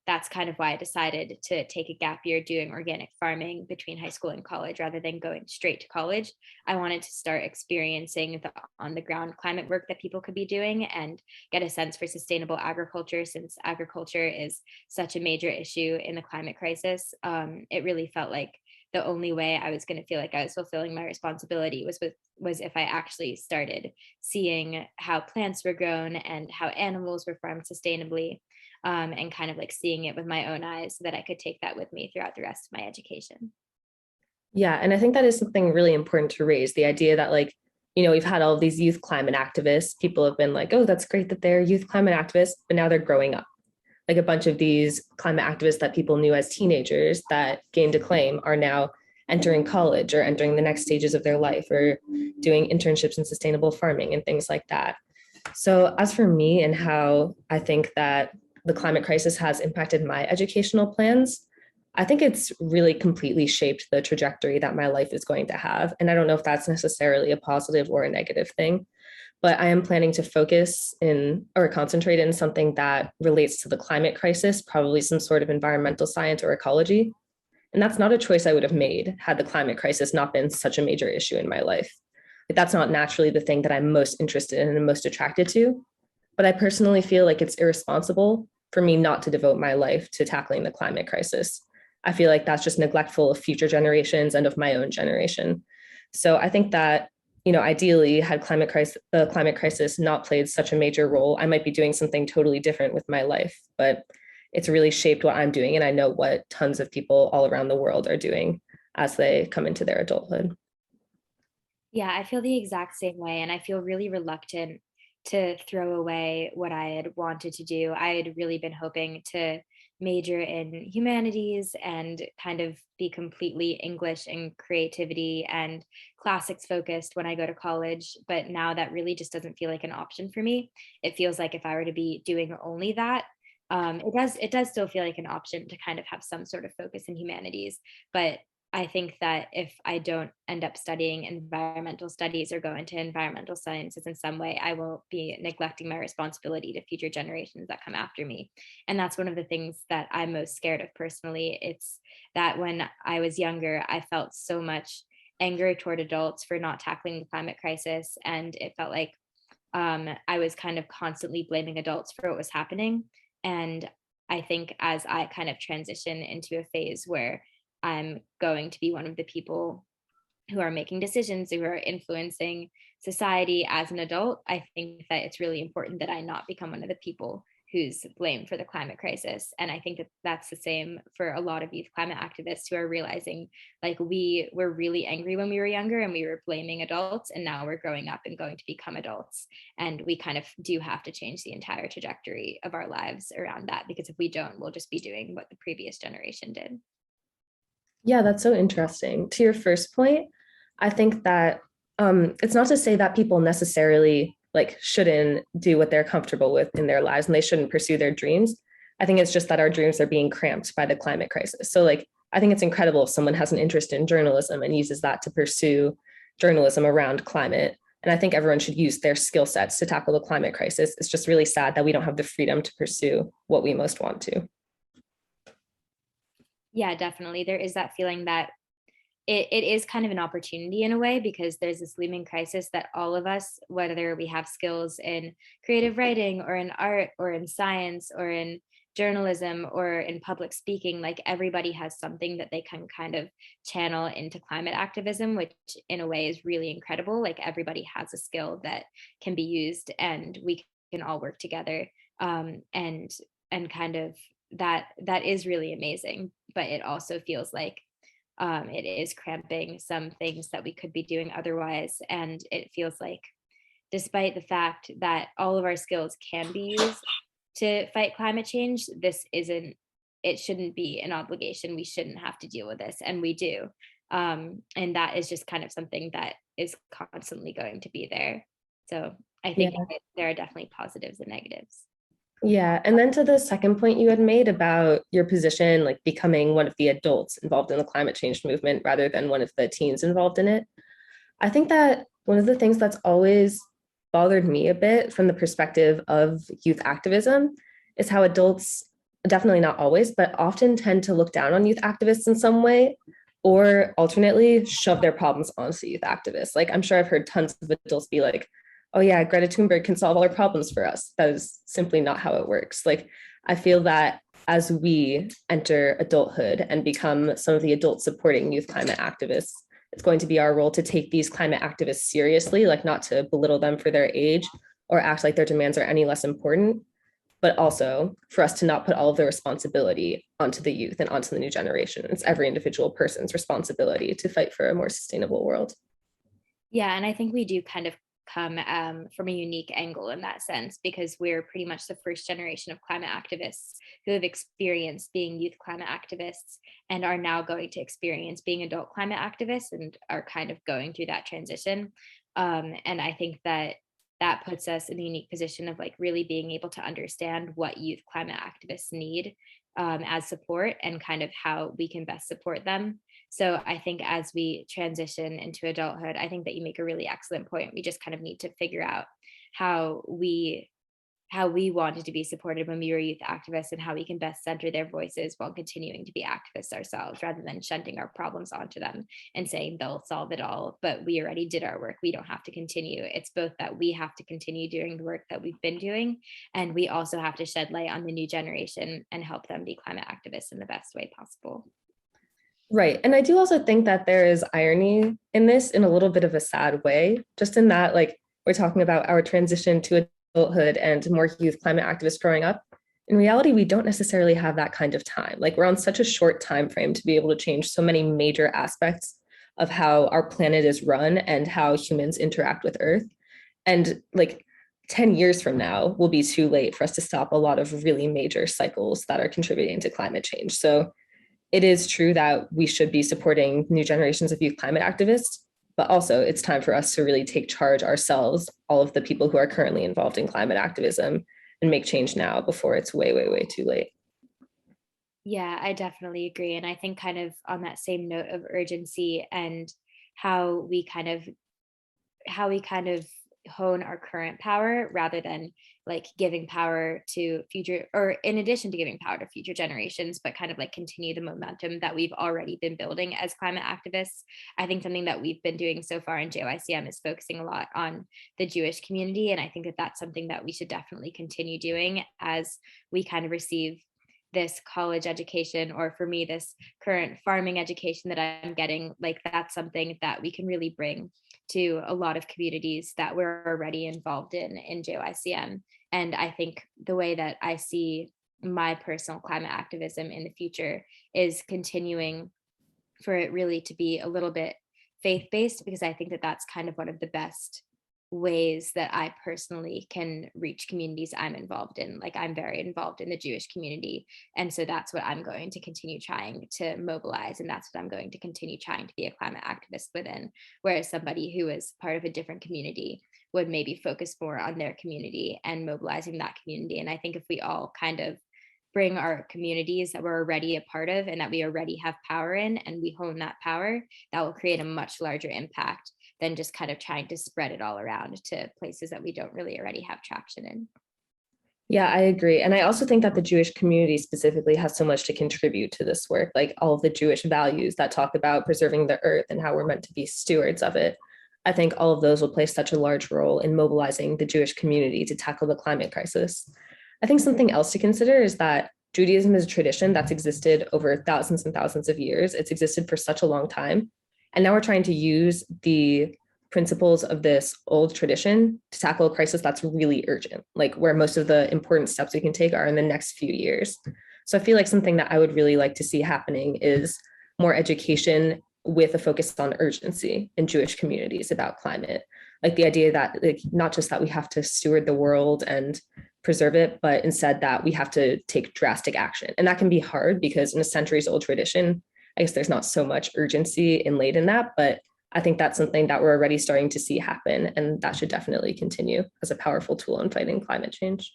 that's kind of why I decided to take a gap year doing organic farming between high school and college rather than going straight to college. I wanted to start experiencing the on the ground climate work that people could be doing and get a sense for sustainable agriculture, since agriculture is such a major issue in the climate crisis. It really felt like the only way I was going to feel like I was fulfilling my responsibility was if I actually started seeing how plants were grown and how animals were farmed sustainably, and kind of like seeing it with my own eyes so that I could take that with me throughout the rest of my education.
Yeah, and I think that is something really important to raise, the idea that like, we've had all of these youth climate activists. People have been like, oh, that's great that they're youth climate activists, but now they're growing up. Like a bunch of these climate activists that people knew as teenagers that gained acclaim are now entering college or entering the next stages of their life or doing internships in sustainable farming and things like that. So as for me and how I think that the climate crisis has impacted my educational plans, I think it's really completely shaped the trajectory that my life is going to have. And I don't know if that's necessarily a positive or a negative thing, but I am planning to focus in or concentrate in something that relates to the climate crisis, probably some sort of environmental science or ecology. And that's not a choice I would have made had the climate crisis not been such a major issue in my life. Like, that's not naturally the thing that I'm most interested in and most attracted to. But I personally feel like it's irresponsible for me not to devote my life to tackling the climate crisis. I feel like that's just neglectful of future generations and of my own generation. So I think that, ideally, had the climate crisis not played such a major role, I might be doing something totally different with my life. But it's really shaped what I'm doing, and I know what tons of people all around the world are doing as they come into their adulthood.
Yeah, I feel the exact same way. And I feel really reluctant to throw away what I had wanted to do. I had really been hoping to major in humanities and kind of be completely English and creativity and classics focused when I go to college. But now that really just doesn't feel like an option for me. It feels like if I were to be doing only that, it does still feel like an option to kind of have some sort of focus in humanities. But I think that if I don't end up studying environmental studies or go into environmental sciences in some way, I will be neglecting my responsibility to future generations that come after me. And that's one of the things that I'm most scared of personally. It's that when I was younger, I felt so much anger toward adults for not tackling the climate crisis. And it felt like I was kind of constantly blaming adults for what was happening. And I think as I kind of transition into a phase where I'm going to be one of the people who are making decisions, who are influencing society as an adult, I think that it's really important that I not become one of the people who's blamed for the climate crisis. And I think that that's the same for a lot of youth climate activists who are realizing like we were really angry when we were younger and we were blaming adults, and now we're growing up and going to become adults. And we kind of do have to change the entire trajectory of our lives around that, because if we don't, we'll just be doing what the previous generation did.
Yeah, that's so interesting. To your first point, I think that it's not to say that people necessarily like shouldn't do what they're comfortable with in their lives and they shouldn't pursue their dreams. I think it's just that our dreams are being cramped by the climate crisis. So like, I think it's incredible if someone has an interest in journalism and uses that to pursue journalism around climate. And I think everyone should use their skill sets to tackle the climate crisis. It's just really sad that we don't have the freedom to pursue what we most want to.
Yeah, definitely. There is that feeling that it is kind of an opportunity in a way, because there's this looming crisis that all of us, whether we have skills in creative writing or in art or in science or in journalism or in public speaking, like everybody has something that they can kind of channel into climate activism, which in a way is really incredible. Like everybody has a skill that can be used and we can all work together. And kind of that is really amazing, but it also feels like it is cramping some things that we could be doing otherwise. And it feels like, despite the fact that all of our skills can be used to fight climate change, it shouldn't be an obligation. We shouldn't have to deal with this, and we do. And that is just kind of something that is constantly going to be there. So I think
Yeah.
there are definitely positives and negatives.
Yeah. And then to the second point you had made about your position, like becoming one of the adults involved in the climate change movement rather than one of the teens involved in it. I think that one of the things that's always bothered me a bit from the perspective of youth activism is how adults definitely not always, but often tend to look down on youth activists in some way, or alternately shove their problems onto youth activists. Like I'm sure I've heard tons of adults be like, oh yeah, Greta Thunberg can solve all our problems for us. That is simply not how it works. Like I feel that as we enter adulthood and become some of the adults supporting youth climate activists, it's going to be our role to take these climate activists seriously, like not to belittle them for their age or act like their demands are any less important, but also for us to not put all of the responsibility onto the youth and onto the new generation. It's every individual person's responsibility to fight for a more sustainable world.
Yeah, and I think we do kind of come from a unique angle in that sense because we're pretty much the first generation of climate activists who have experienced being youth climate activists and are now going to experience being adult climate activists and are kind of going through that transition. And I think that that puts us in a unique position of like really being able to understand what youth climate activists need as support and kind of how we can best support them. So I think as we transition into adulthood, I think that you make a really excellent point. We just kind of need to figure out how we wanted to be supported when we were youth activists and how we can best center their voices while continuing to be activists ourselves rather than shunting our problems onto them and saying they'll solve it all. But we already did our work. We don't have to continue. It's both that we have to continue doing the work that we've been doing, and we also have to shed light on the new generation and help them be climate activists in the best way possible.
Right. And I do also think that there is irony in this in a little bit of a sad way, just in that, like, we're talking about our transition to adulthood and more youth climate activists growing up. In reality, we don't necessarily have that kind of time. Like, we're on such a short time frame to be able to change so many major aspects of how our planet is run and how humans interact with Earth. And like 10 years from now will be too late for us to stop a lot of really major cycles that are contributing to climate change. So it is true that we should be supporting new generations of youth climate activists, but also it's time for us to really take charge ourselves, all of the people who are currently involved in climate activism, and make change now before it's way, way, way too late.
Yeah, I definitely agree. And I think kind of on that same note of urgency and how we kind of how we kind of hone our current power rather than like giving power to future or in addition to giving power to future generations, but kind of like continue the momentum that we've already been building as climate activists. I think something that we've been doing so far in JYCM is focusing a lot on the Jewish community, and I think that that's something that we should definitely continue doing as we kind of receive this college education, or for me this current farming education that I'm getting. Like that's something that we can really bring to a lot of communities that we're already involved in JYCM. And I think the way that I see my personal climate activism in the future is continuing for it really to be a little bit faith-based, because I think that that's kind of one of the best ways that I personally can reach communities I'm involved in. Like I'm very involved in the Jewish community. And so that's what I'm going to continue trying to mobilize. And that's what I'm going to continue trying to be a climate activist within. Whereas somebody who is part of a different community would maybe focus more on their community and mobilizing that community. And I think if we all kind of bring our communities that we're already a part of and that we already have power in, and we hone that power, that will create a much larger impact than just kind of trying to spread it all around to places that we don't really already have traction in.
Yeah, I agree. And I also think that the Jewish community specifically has so much to contribute to this work, like all of the Jewish values that talk about preserving the earth and how we're meant to be stewards of it. I think all of those will play such a large role in mobilizing the Jewish community to tackle the climate crisis. I think something else to consider is that Judaism is a tradition that's existed over thousands and thousands of years. It's existed for such a long time. And now we're trying to use the principles of this old tradition to tackle a crisis that's really urgent, like where most of the important steps we can take are in the next few years. So I feel like something that I would really like to see happening is more education with a focus on urgency in Jewish communities about climate. Like the idea that like not just that we have to steward the world and preserve it, but instead that we have to take drastic action. And that can be hard because in a centuries old tradition, I guess there's not so much urgency inlaid in that, but I think that's something that we're already starting to see happen, and that should definitely continue as a powerful tool in fighting climate change.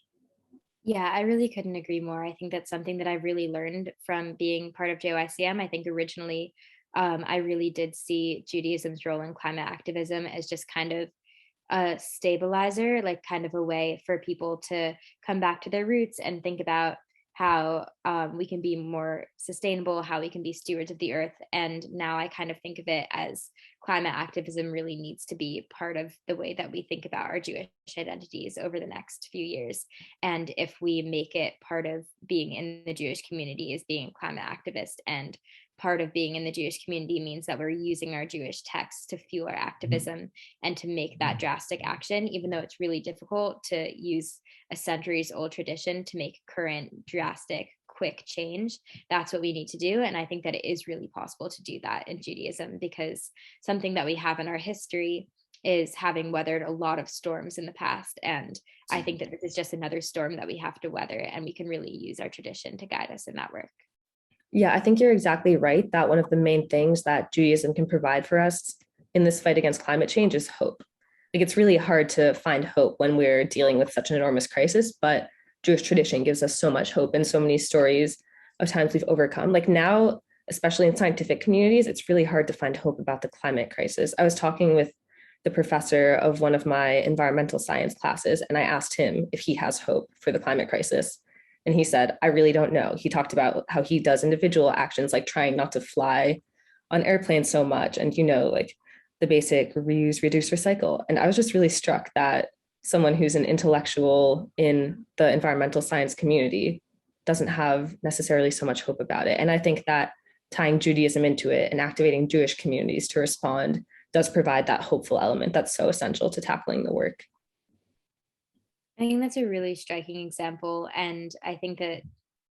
Yeah, I really couldn't agree more. I think that's something that I really learned from being part of JYCM. I think originally I really did see Judaism's role in climate activism as just kind of a stabilizer, like kind of a way for people to come back to their roots and think about how we can be more sustainable, how we can be stewards of the earth. And now I kind of think of it as climate activism really needs to be part of the way that we think about our Jewish identities over the next few years. And if we make it part of being in the Jewish community as being a climate activist, and part of being in the Jewish community means that we're using our Jewish texts to fuel our activism and to make that drastic action, even though it's really difficult to use a centuries old tradition to make current drastic quick change. That's what we need to do. And I think that it is really possible to do that in Judaism, because something that we have in our history is having weathered a lot of storms in the past. And I think that this is just another storm that we have to weather, and we can really use our tradition to guide us in that work.
Yeah, I think you're exactly right that one of the main things that Judaism can provide for us in this fight against climate change is hope. Like, it's really hard to find hope when we're dealing with such an enormous crisis, but Jewish tradition gives us so much hope and so many stories of times we've overcome. Like now, especially in scientific communities, it's really hard to find hope about the climate crisis. I was talking with the professor of one of my environmental science classes, and I asked him if he has hope for the climate crisis. And he said, I really don't know. He talked about how he does individual actions like trying not to fly on airplanes so much. And, like the basic reuse, reduce, recycle. And I was just really struck that someone who's an intellectual in the environmental science community doesn't have necessarily so much hope about it. And I think that tying Judaism into it and activating Jewish communities to respond does provide that hopeful element that's so essential to tackling the work.
I think that's a really striking example. And I think that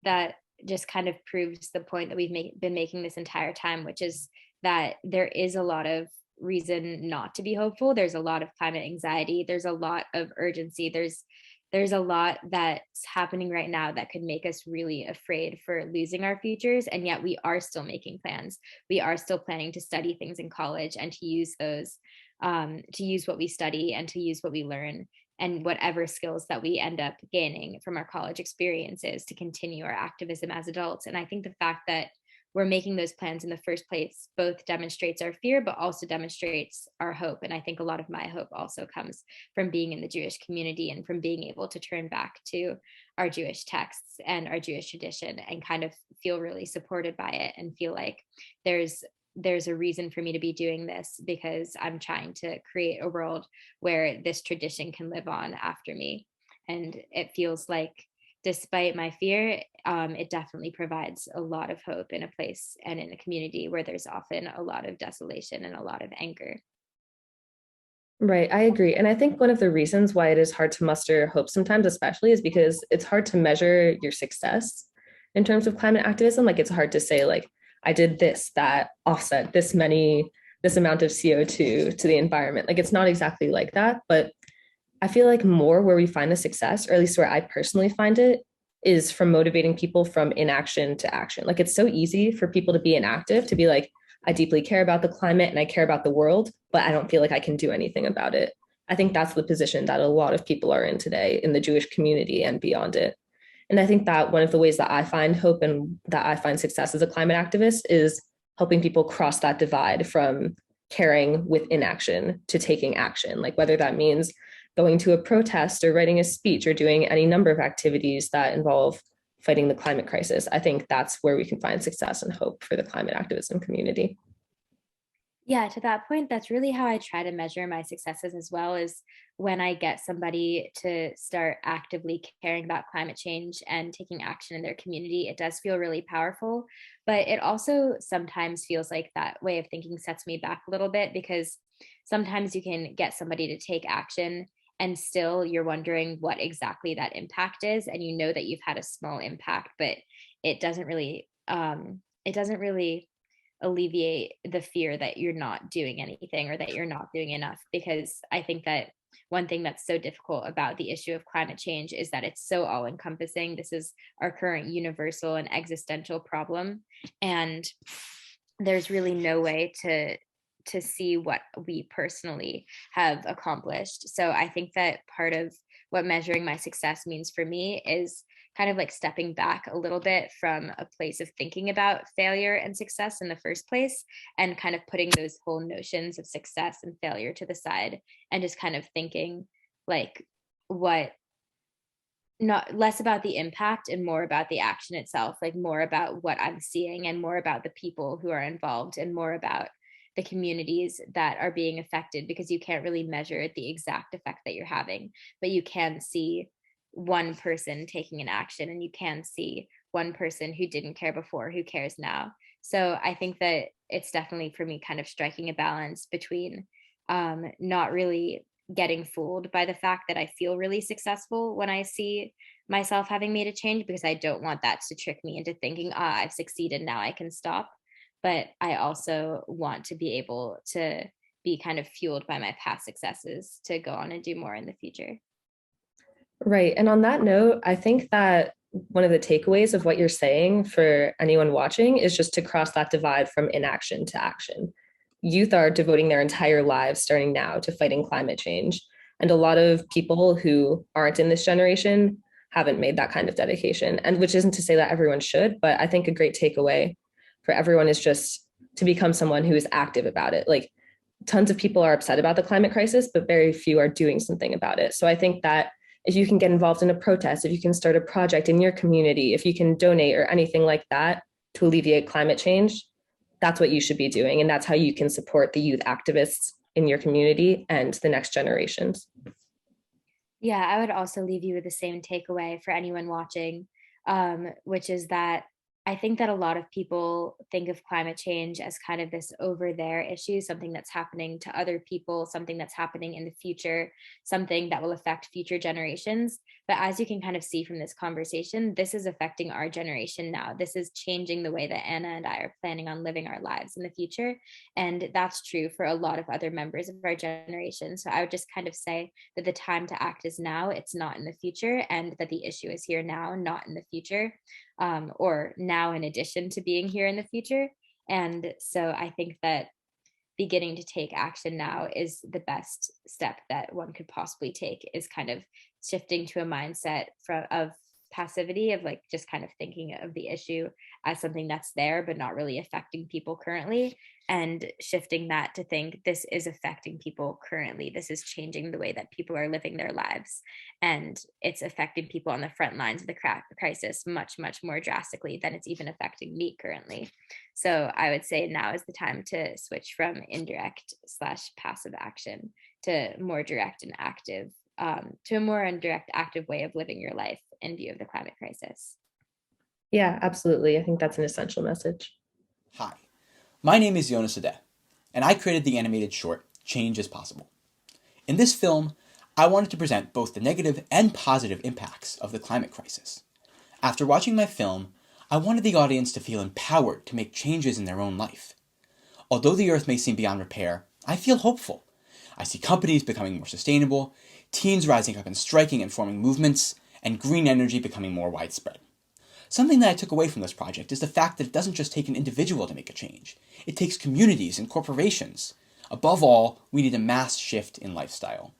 that just kind of proves the point that been making this entire time, which is that there is a lot of reason not to be hopeful. There's a lot of climate anxiety. There's a lot of urgency. There's a lot that's happening right now that could make us really afraid for losing our futures. And yet we are still making plans. We are still planning to study things in college and to use those, to use what we study and to use what we learn and whatever skills that we end up gaining from our college experiences to continue our activism as adults. And I think the fact that we're making those plans in the first place both demonstrates our fear, but also demonstrates our hope. And I think a lot of my hope also comes from being in the Jewish community and from being able to turn back to our Jewish texts and our Jewish tradition and kind of feel really supported by it and feel like there's a reason for me to be doing this, because I'm trying to create a world where this tradition can live on after me. And it feels like, despite my fear, it definitely provides a lot of hope in a place and in a community where there's often a lot of desolation and a lot of anger.
Right, I agree. And I think one of the reasons why it is hard to muster hope sometimes, especially, is because it's hard to measure your success in terms of climate activism. Like, it's hard to say, like, I did this that offset this amount of CO2 to the environment. Like, it's not exactly like that, but I feel like more where we find the success, or at least where I personally find it, is from motivating people from inaction to action. Like, it's so easy for people to be inactive, to be like, I deeply care about the climate and I care about the world, but I don't feel like I can do anything about it. I think that's the position that a lot of people are in today in the Jewish community and beyond it. And I think that one of the ways that I find hope and that I find success as a climate activist is helping people cross that divide from caring with inaction to taking action. Like, whether that means going to a protest or writing a speech or doing any number of activities that involve fighting the climate crisis. I think that's where we can find success and hope for the climate activism community.
Yeah, to that point, that's really how I try to measure my successes as well, is when I get somebody to start actively caring about climate change and taking action in their community. It does feel really powerful, but it also sometimes feels like that way of thinking sets me back a little bit, because sometimes you can get somebody to take action and still you're wondering what exactly that impact is, and you know that you've had a small impact, but it doesn't really alleviate the fear that you're not doing anything or that you're not doing enough. Because I think that one thing that's so difficult about the issue of climate change is that it's so all encompassing. This is our current universal and existential problem. And there's really no way to see what we personally have accomplished. So I think that part of what measuring my success means for me is kind of like stepping back a little bit from a place of thinking about failure and success in the first place, and kind of putting those whole notions of success and failure to the side, and just kind of thinking like, what not less about the impact and more about the action itself, like more about what I'm seeing and more about the people who are involved and more about the communities that are being affected, because you can't really measure the exact effect that you're having, but you can see one person taking an action, and you can see one person who didn't care before who cares now. So I think that it's definitely for me kind of striking a balance between not really getting fooled by the fact that I feel really successful when I see myself having made a change, because I don't want that to trick me into thinking, I've succeeded, now I can stop. But I also want to be able to be kind of fueled by my past successes to go on and do more in the future.
Right. And on that note, I think that one of the takeaways of what you're saying for anyone watching is just to cross that divide from inaction to action. Youth are devoting their entire lives starting now to fighting climate change. And a lot of people who aren't in this generation haven't made that kind of dedication. And which isn't to say that everyone should, but I think a great takeaway for everyone is just to become someone who is active about it. Like, tons of people are upset about the climate crisis, but very few are doing something about it. So I think that if you can get involved in a protest, if you can start a project in your community, if you can donate or anything like that to alleviate climate change, that's what you should be doing. And that's how you can support the youth activists in your community and the next generations.
Yeah, I would also leave you with the same takeaway for anyone watching, which is that I think that a lot of people think of climate change as kind of this over there issue, something that's happening to other people, something that's happening in the future, something that will affect future generations. But as you can kind of see from this conversation, this is affecting our generation now. This is changing the way that Anna and I are planning on living our lives in the future. And that's true for a lot of other members of our generation. So I would just kind of say that the time to act is now, it's not in the future, and that the issue is here now, not in the future, or now in addition to being here in the future. And so I think that beginning to take action now is the best step that one could possibly take, is kind of shifting to a mindset of passivity, of like just kind of thinking of the issue as something that's there but not really affecting people currently, and shifting that to think this is affecting people currently, this is changing the way that people are living their lives, and it's affecting people on the front lines of the crisis much more drastically than it's even affecting me currently. So I would say now is the time to switch from indirect / passive action to more direct and active, to a more indirect, active way of living your life in view of the climate crisis.
Yeah, absolutely. I think that's an essential message.
Hi, my name is Jonas Ade, and I created the animated short Change is Possible. In this film, I wanted to present both the negative and positive impacts of the climate crisis. After watching my film, I wanted the audience to feel empowered to make changes in their own life. Although the Earth may seem beyond repair, I feel hopeful. I see companies becoming more sustainable, teens rising up and striking and forming movements, and green energy becoming more widespread. Something that I took away from this project is the fact that it doesn't just take an individual to make a change. It takes communities and corporations. Above all, we need a mass shift in lifestyle.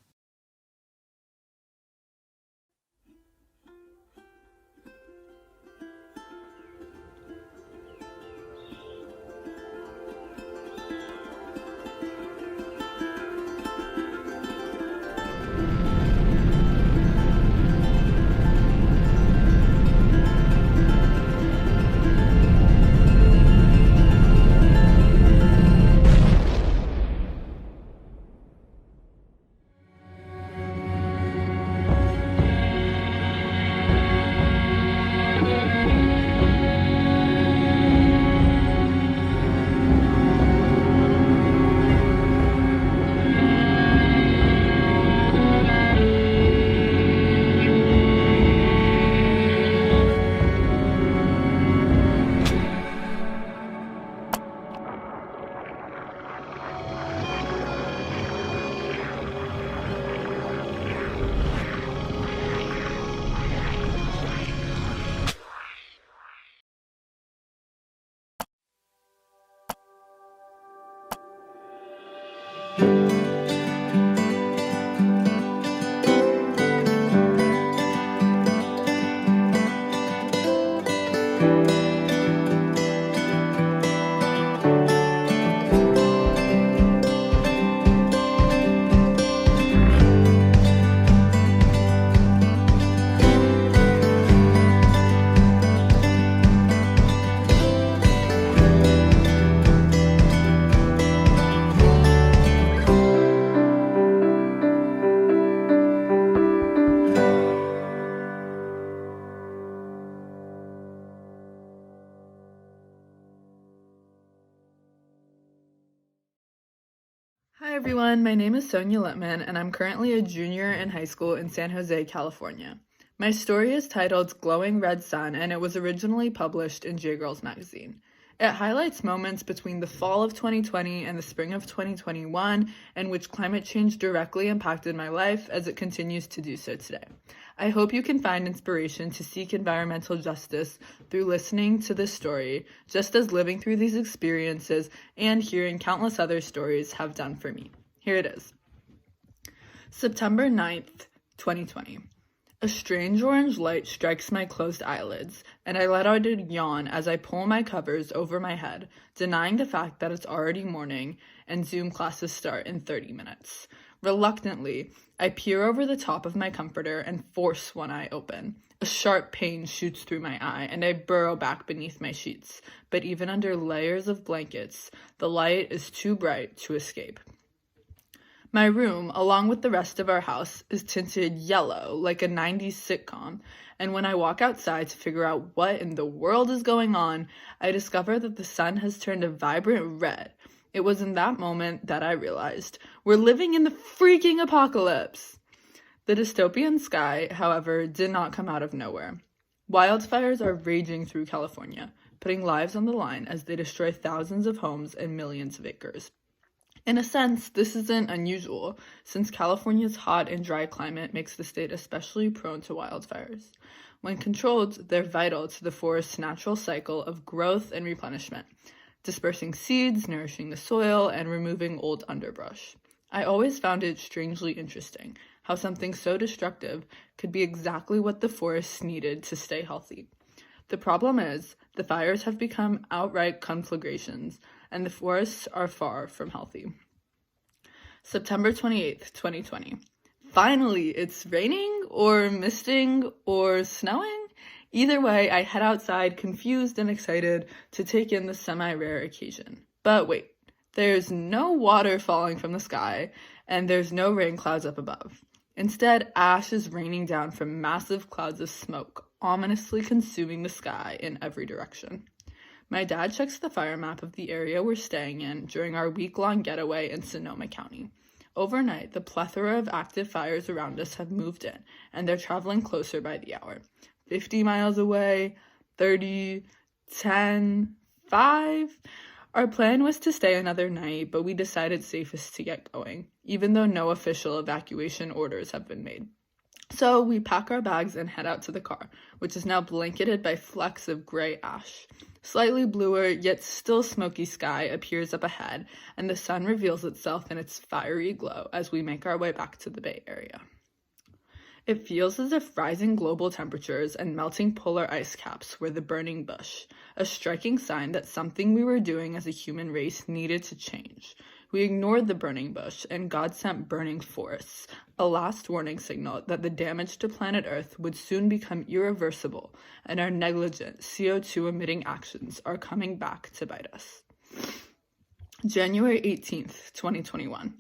Hi everyone, my name is Sonia Littman and I'm currently a junior in high school in San Jose, California. My story is titled Glowing Red Sun and it was originally published in J-Girls magazine. It highlights moments between the fall of 2020 and the spring of 2021 in which climate change directly impacted my life as it continues to do so today. I hope you can find inspiration to seek environmental justice through listening to this story, just as living through these experiences and hearing countless other stories have done for me. Here it is. September 9th, 2020. A strange orange light strikes my closed eyelids, and I let out a yawn as I pull my covers over my head, denying the fact that it's already morning and Zoom classes start in 30 minutes. Reluctantly, I peer over the top of my comforter and force one eye open. A sharp pain shoots through my eye, and I burrow back beneath my sheets. But even under layers of blankets, the light is too bright to escape. My room, along with the rest of our house, is tinted yellow like a 90s sitcom, and when I walk outside to figure out what in the world is going on, I discover that the sun has turned a vibrant red. It was in that moment that I realized we're living in the freaking apocalypse. The dystopian sky, however, did not come out of nowhere. Wildfires are raging through California, putting lives on the line as they destroy thousands of homes and millions of acres. In a sense, this isn't unusual, since California's hot and dry climate makes the state especially prone to wildfires. When controlled, they're vital to the forest's natural cycle of growth and replenishment, dispersing seeds, nourishing the soil, and removing old underbrush. I always found it strangely interesting how something so destructive could be exactly what the forests needed to stay healthy. The problem is, the fires have become outright conflagrations, and the forests are far from healthy. September 28th, 2020. Finally, it's raining, or misting, or snowing? Either way, I head outside, confused and excited to take in the semi-rare occasion. But wait, there's no water falling from the sky, and there's no rain clouds up above. Instead, ash is raining down from massive clouds of smoke, ominously consuming the sky in every direction. My dad checks the fire map of the area we're staying in during our week-long getaway in Sonoma County. Overnight, the plethora of active fires around us have moved in, and they're traveling closer by the hour. 50 miles away, 30, 10, 5. Our plan was to stay another night, but we decided safest to get going, even though no official evacuation orders have been made. So we pack our bags and head out to the car, which is now blanketed by flecks of gray ash. Slightly bluer, yet still smoky sky appears up ahead, and the sun reveals itself in its fiery glow as we make our way back to the Bay Area. It feels as if rising global temperatures and melting polar ice caps were the burning bush, a striking sign that something we were doing as a human race needed to change. We ignored the burning bush, and God sent burning forests, a last warning signal that the damage to planet Earth would soon become irreversible, and our negligent CO2-emitting actions are coming back to bite us. January 18th, 2021.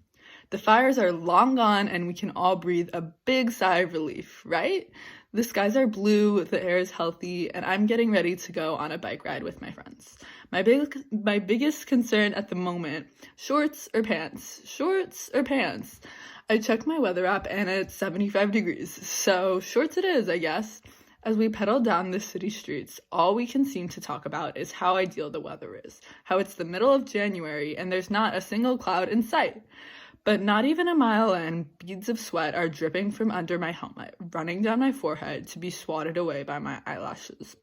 The fires are long gone and we can all breathe a big sigh of relief, right? The skies are blue, the air is healthy, and I'm getting ready to go on a bike ride with my friends. My biggest concern at the moment, shorts or pants? Shorts or pants? I checked my weather app and it's 75 degrees, so shorts it is, I guess. As we pedal down the city streets, all we can seem to talk about is how ideal the weather is, how it's the middle of January and there's not a single cloud in sight. But not even a mile in, beads of sweat are dripping from under my helmet, running down my forehead to be swatted away by my eyelashes.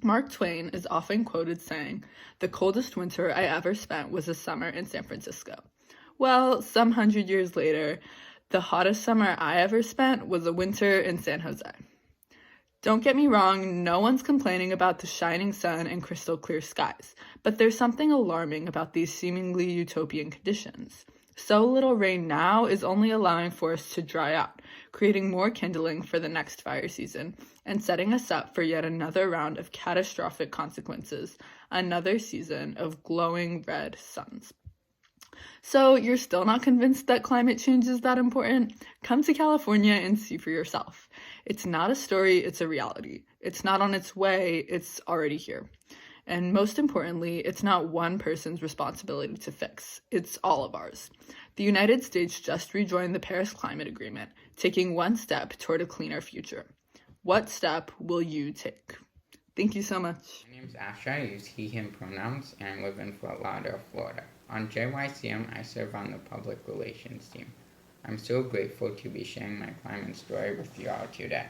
Mark Twain is often quoted saying, "The coldest winter I ever spent was a summer in San Francisco." Well, some 100 years later, the hottest summer I ever spent was a winter in San Jose. Don't get me wrong, no one's complaining about the shining sun and crystal clear skies, but there's something alarming about these seemingly utopian conditions. So little rain now is only allowing forests to dry out, creating more kindling for the next fire season, and setting us up for yet another round of catastrophic consequences, another season of glowing red suns. So you're still not convinced that climate change is that important? Come to California and see for yourself. It's not a story, it's a reality. It's not on its way, it's already here. And most importantly, it's not one person's responsibility to fix, it's all of ours. The United States just rejoined the Paris Climate Agreement, taking one step toward a cleaner future. What step will you take? Thank you so much.
My name is Asher. I use he, him pronouns, and I live in Fort Lauderdale, Florida. On JYCM, I serve on the public relations team. I'm so grateful to be sharing my climate story with you all today.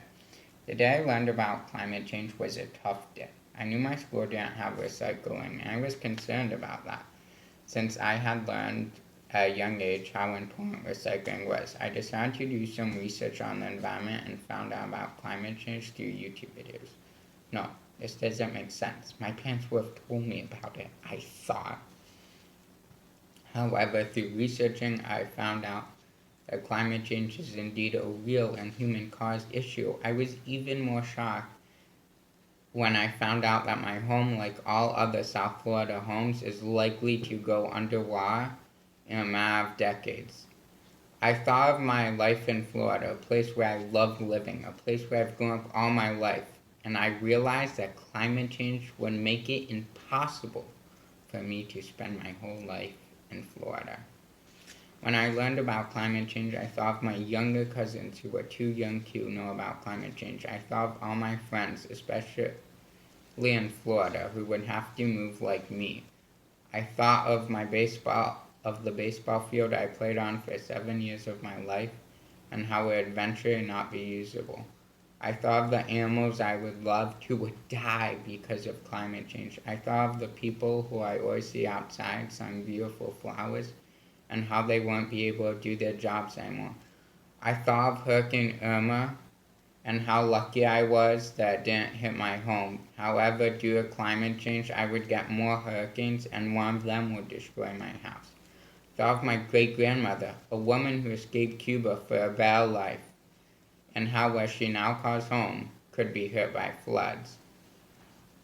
The day I learned about climate change was a tough day. I knew my school didn't have recycling, and I was concerned about that. Since I had learned at a young age how important recycling was, I decided to do some research on the environment and found out about climate change through YouTube videos. No, this doesn't make sense. My parents would have told me about it, I thought. However, through researching, I found out that climate change is indeed a real and human-caused issue. I was even more shocked when I found out that my home, like all other South Florida homes, is likely to go underwater in a matter of decades. I thought of my life in Florida, a place where I love living, a place where I've grown up all my life, and I realized that climate change would make it impossible for me to spend my whole life in Florida. When I learned about climate change, I thought of my younger cousins who were too young to know about climate change. I thought of all my friends, especially in Florida, who would have to move like me. I thought of the baseball field I played on for 7 years of my life and how it would eventually not be usable. I thought of the animals I would love who would die because of climate change. I thought of the people who I always see outside selling beautiful flowers and how they won't be able to do their jobs anymore. I thought of Hurricane Irma and how lucky I was that it didn't hit my home. However, due to climate change, I would get more hurricanes and one of them would destroy my house. I thought of my great-grandmother, a woman who escaped Cuba for a better life, and how where she now calls home could be hit by floods.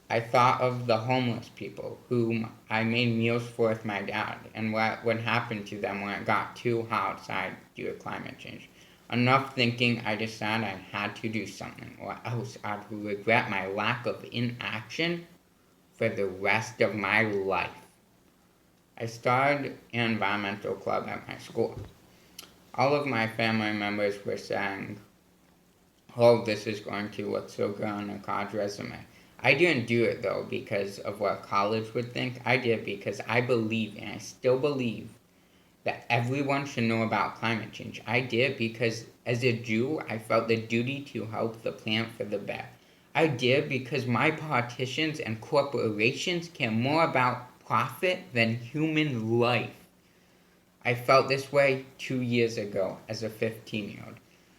I thought of the homeless people whom I made meals for with my dad and what would happen to them when it got too hot outside due to climate change. Enough thinking, I decided I had to do something or else I would regret my lack of inaction for the rest of my life. I started an environmental club at my school. All of my family members were saying, "Oh, this is going to look so good on a college resume." I didn't do it though because of what college would think. I did it because I believe, and I still believe, that everyone should know about climate change. I did it because as a Jew, I felt the duty to help the planet for the better. I did it because my politicians and corporations care more about profit than human life. I felt this way 2 years ago as a 15-year-old.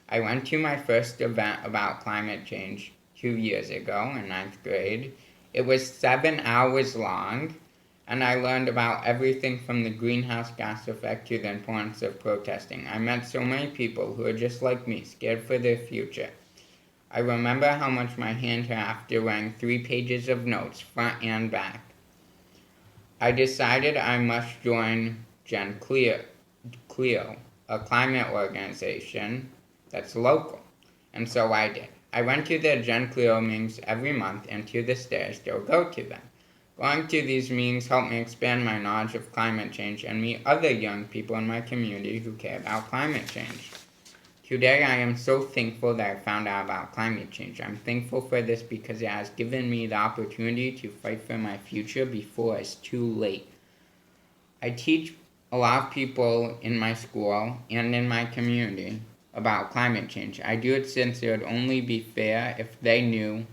I went to my first event about climate change 2 years ago in 9th grade. It was 7 hours long, and I learned about everything from the greenhouse gas effect to the importance of protesting. I met so many people who are just like me, scared for their future. I remember how much my hand hurt after writing 3 pages of notes, front and back. I decided I must join Gen Cleo, a climate organization that's local. And so I did. I went to the Gen Cleo meetings every month, and to this day I still go to them. Going to these meetings helped me expand my knowledge of climate change and meet other young people in my community who care about climate change. Today I am so thankful that I found out about climate change. I'm thankful for this because it has given me the opportunity to fight for my future before it's too late. I teach a lot of people in my school and in my community about climate change. I do it since it would only be fair if they knew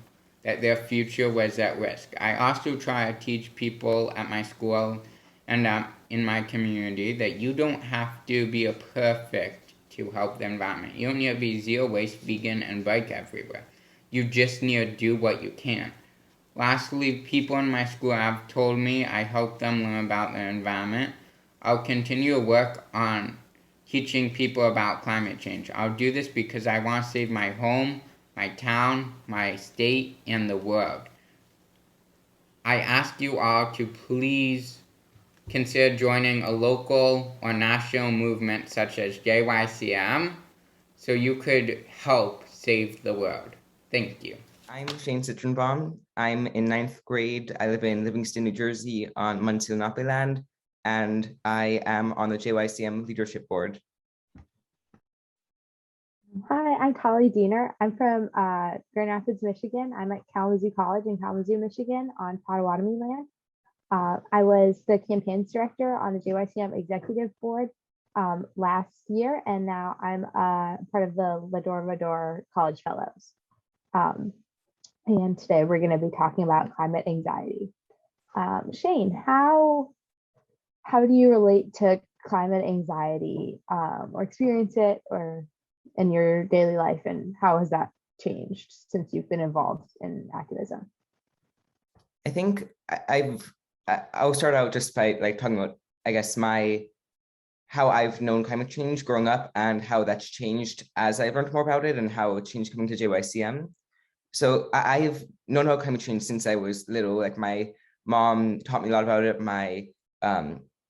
that their future was at risk. I also try to teach people at my school and in my community that you don't have to be a perfect to help the environment. You don't need to be zero waste, vegan, and bike everywhere. You just need to do what you can. Lastly, people in my school have told me I help them learn about their environment. I'll continue to work on teaching people about climate change. I'll do this because I want to save my home, my town, my state, and the world. I ask you all to please consider joining a local or national movement such as JYCM so you could help save the world. Thank you.
I'm Shane Citronbaum, I'm in ninth grade. I live in Livingston, New Jersey on Munsee land, and I am on the JYCM leadership board.
Hi, I'm Tali Diener. I'm from Grand Rapids, Michigan. I'm at Kalamazoo College in Kalamazoo, Michigan on Potawatomi land. I was the campaigns director on the JYCM executive board last year, and now I'm part of the Lador Vador College Fellows. And today we're going to be talking about climate anxiety. Shane, how do you relate to climate anxiety or experience it or in your daily life, and how has that changed since you've been involved in activism?
I think I'll start out just by like talking about, I guess, how I've known climate change growing up and how that's changed as I've learned more about it and how it changed coming to JYCM. So I've known about climate change since I was little. Like my mom taught me a lot about it, my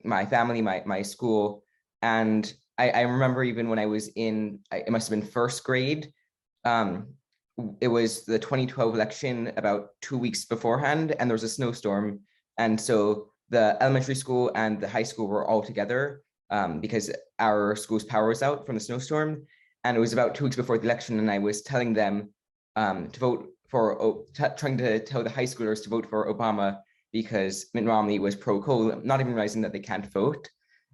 family, my school. And I remember even when I was it must have been first grade, it was the 2012 election about 2 weeks beforehand, and there was a snowstorm. And so the elementary school and the high school were all together because our school's power was out from the snowstorm. And it was about 2 weeks before the election, and I was telling them to vote for, trying to tell the high schoolers to vote for Obama because Mitt Romney was pro-coal, not even realizing that they can't vote.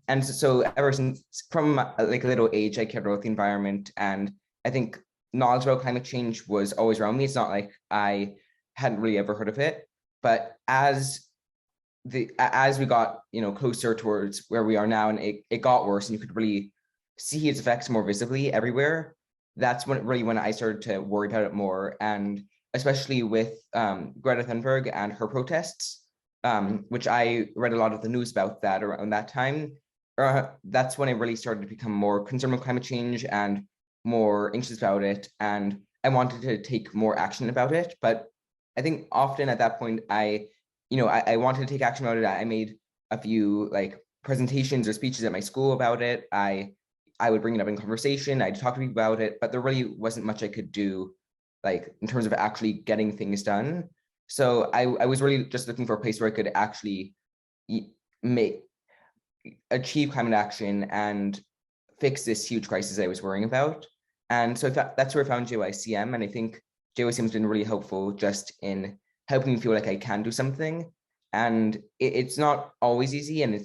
And so ever since, from like a little age, I cared about the environment. And I think knowledge about climate change was always around me. It's not like I hadn't really ever heard of it. But as we got closer towards where we are now, and it got worse, and you could really see its effects more visibly everywhere, that's when I started to worry about it more. And especially with Greta Thunberg and her protests, which I read a lot of the news about that around that time. That's when I really started to become more concerned with climate change and more anxious about it. And I wanted to take more action about it. But I think often at that point, I wanted to take action about it. I made a few like presentations or speeches at my school about it. I would bring it up in conversation. I'd talk to people about it, but there really wasn't much I could do, like in terms of actually getting things done. So I was really just looking for a place where I could actually achieve climate action and fix this huge crisis I was worrying about. And so that's where I found JYCM. And I think JYCM has been really helpful just in helping me feel like I can do something. And it's not always easy. And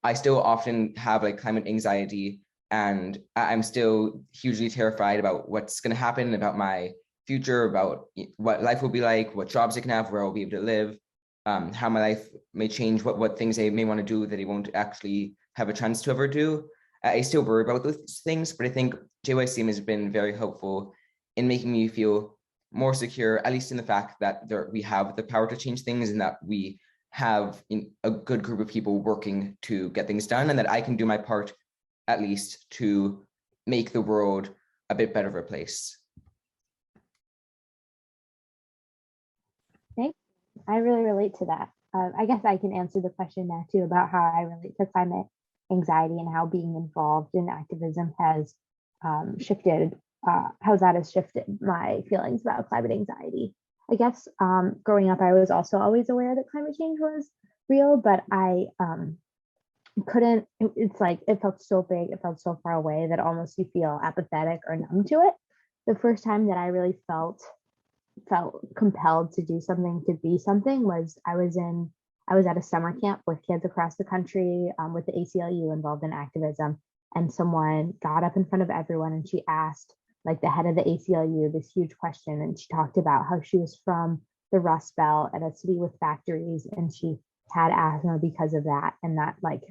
I still often have like climate anxiety, and I'm still hugely terrified about what's going to happen, about my future, about what life will be like, what jobs I can have, where I'll be able to live, how my life may change, what things I may want to do that I won't actually have a chance to ever do. I still worry about those things, but I think JYCM has been very helpful in making me feel more secure, at least in the fact that we have the power to change things, and that we have a good group of people working to get things done, and that I can do my part, at least, to make the world a bit better of a place.
Thanks. I really relate to that. I guess I can answer the question now too about how I relate to climate anxiety and how being involved in activism has shifted, how that has shifted my feelings about climate anxiety. I guess growing up, I was also always aware that climate change was real, but I couldn't, it's like, it felt so big, it felt so far away that almost you feel apathetic or numb to it. The first time that I really felt compelled to do something, to be something, was I was at a summer camp with kids across the country with the ACLU involved in activism, and someone got up in front of everyone and she asked like the head of the ACLU this huge question, and she talked about how she was from the Rust Belt at a city with factories, and she had asthma because of that, and that like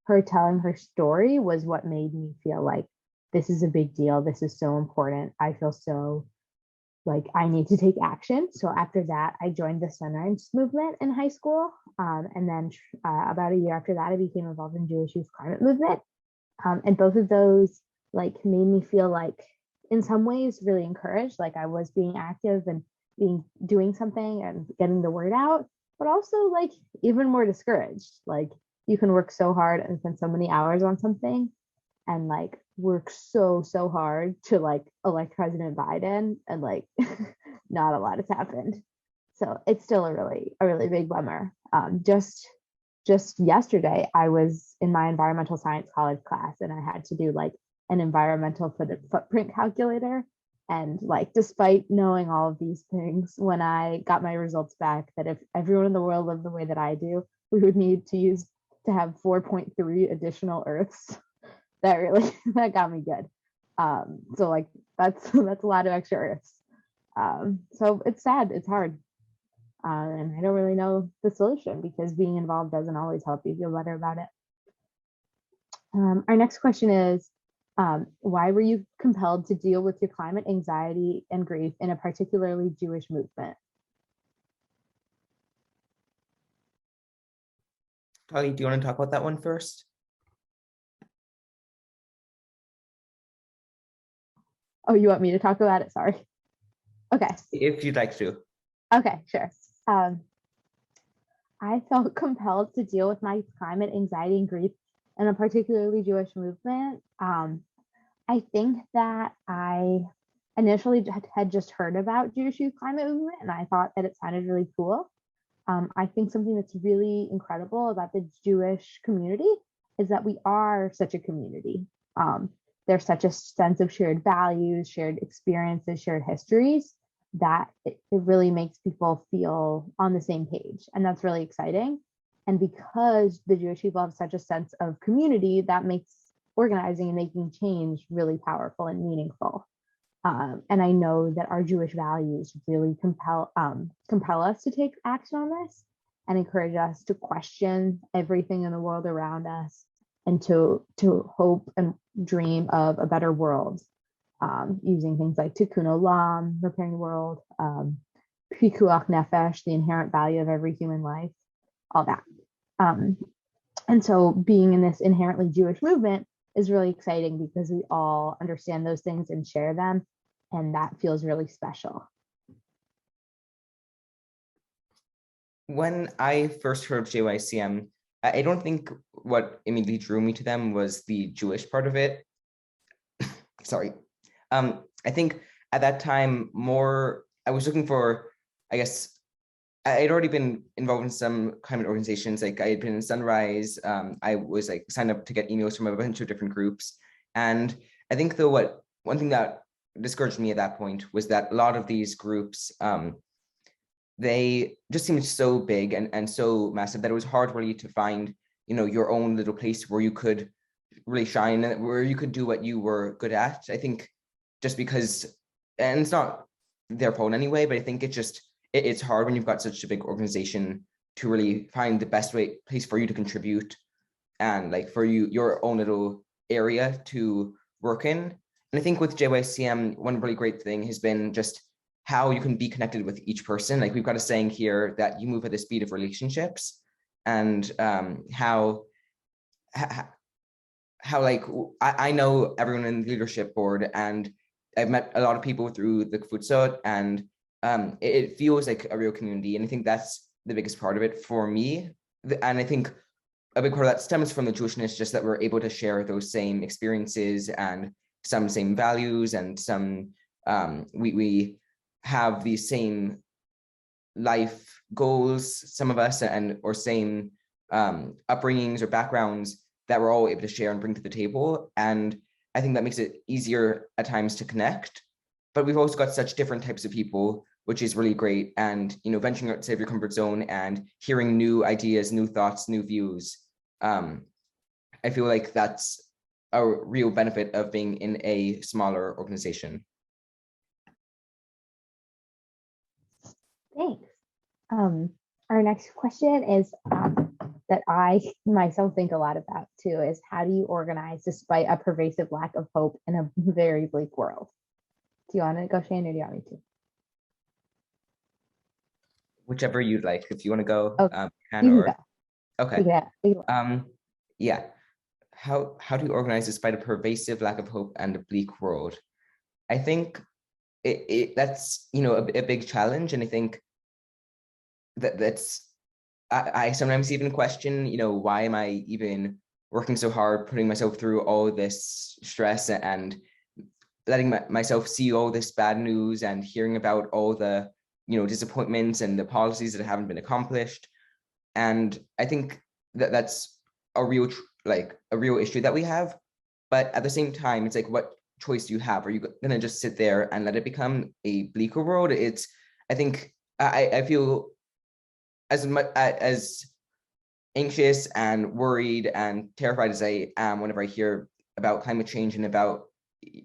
her telling her story was what made me feel like this is a big deal, this is so important, I feel so like I need to take action. So after that, I joined the Sunrise movement in high school. And then about a year after that, I became involved in Jewish Youth Climate Movement. And both of those like made me feel like in some ways really encouraged, like I was being active and doing something and getting the word out, but also like even more discouraged. Like you can work so hard and spend so many hours on something and like work so hard to like elect President Biden, and like not a lot has happened. So it's still a really big bummer. Just yesterday, I was in my environmental science college class and I had to do like an environmental footprint calculator. And like, despite knowing all of these things, when I got my results back, that if everyone in the world lived the way that I do, we would need to have 4.3 additional Earths. That really that got me good. So like that's a lot of extra Earths. So it's sad, it's hard. And I don't really know the solution because being involved doesn't always help you feel better about it. Our next question is, why were you compelled to deal with your climate anxiety and grief in a particularly Jewish movement?
Tali, do you want to talk about that one first?
Oh, you want me to talk about it? Sorry. Okay.
If you'd like to.
Okay, sure. I felt compelled to deal with my climate anxiety and grief in a particularly Jewish movement. I think that I initially had just heard about Jewish youth climate movement and I thought that it sounded really cool. I think something that's really incredible about the Jewish community is that we are such a community. There's such a sense of shared values, shared experiences, shared histories that it really makes people feel on the same page. And that's really exciting. And because the Jewish people have such a sense of community, that makes organizing and making change really powerful and meaningful. And I know that our Jewish values really compel us to take action on this and encourage us to question everything in the world around us and to hope and dream of a better world, using things like tikkun olam, repairing the world, pikuach nefesh, the inherent value of every human life, all that. And so being in this inherently Jewish movement is really exciting because we all understand those things and share them, and that feels really special.
When I first heard of JYCM, I don't think what immediately drew me to them was the Jewish part of it. Sorry. I think at that time I was looking for, I guess, I'd already been involved in some climate organizations. Like I had been in Sunrise. I was like signed up to get emails from a bunch of different groups. And I think though one thing that discouraged me at that point was that a lot of these groups, they just seemed so big and so massive that it was hard really to find, your own little place where you could really shine, where you could do what you were good at. I think just because, and it's not their fault anyway, but I think it's hard when you've got such a big organization to really find the best place for you to contribute and like for your own little area to work in. And I think with JYCM, one really great thing has been just how you can be connected with each person. Like we've got a saying here that you move at the speed of relationships, and how like I know everyone in the leadership board, and I've met a lot of people through the Kfutzot, and it feels like a real community. And I think that's the biggest part of it for me. And I think a big part of that stems from the Jewishness, just that we're able to share those same experiences and some same values, and some we have these same life goals, some of us, or same upbringings or backgrounds that we're all able to share and bring to the table. And I think that makes it easier at times to connect. But we've also got such different types of people, which is really great. And venturing outside your comfort zone and hearing new ideas, new thoughts, new views. I feel like that's a real benefit of being in a smaller organization.
Thanks. Our next question is that I myself think a lot about too, is how do you organize despite a pervasive lack of hope in a very bleak world? Do you want to go, Shane, or do you want me to?
Whichever you'd like. If you want to go,
okay.
can
you
or
can go.
Okay.
Yeah.
Yeah. How do you organize despite a pervasive lack of hope and a bleak world? I think that's a big challenge, and I think that's I sometimes even question, why am I even working so hard, putting myself through all this stress and letting myself see all this bad news and hearing about all the disappointments and the policies that haven't been accomplished. And I think that that's a real a real issue that we have. But at the same time, it's like, what choice do you have? Are you gonna just sit there and let it become a bleaker world? I think I feel as much as anxious and worried and terrified as I am whenever I hear about climate change and about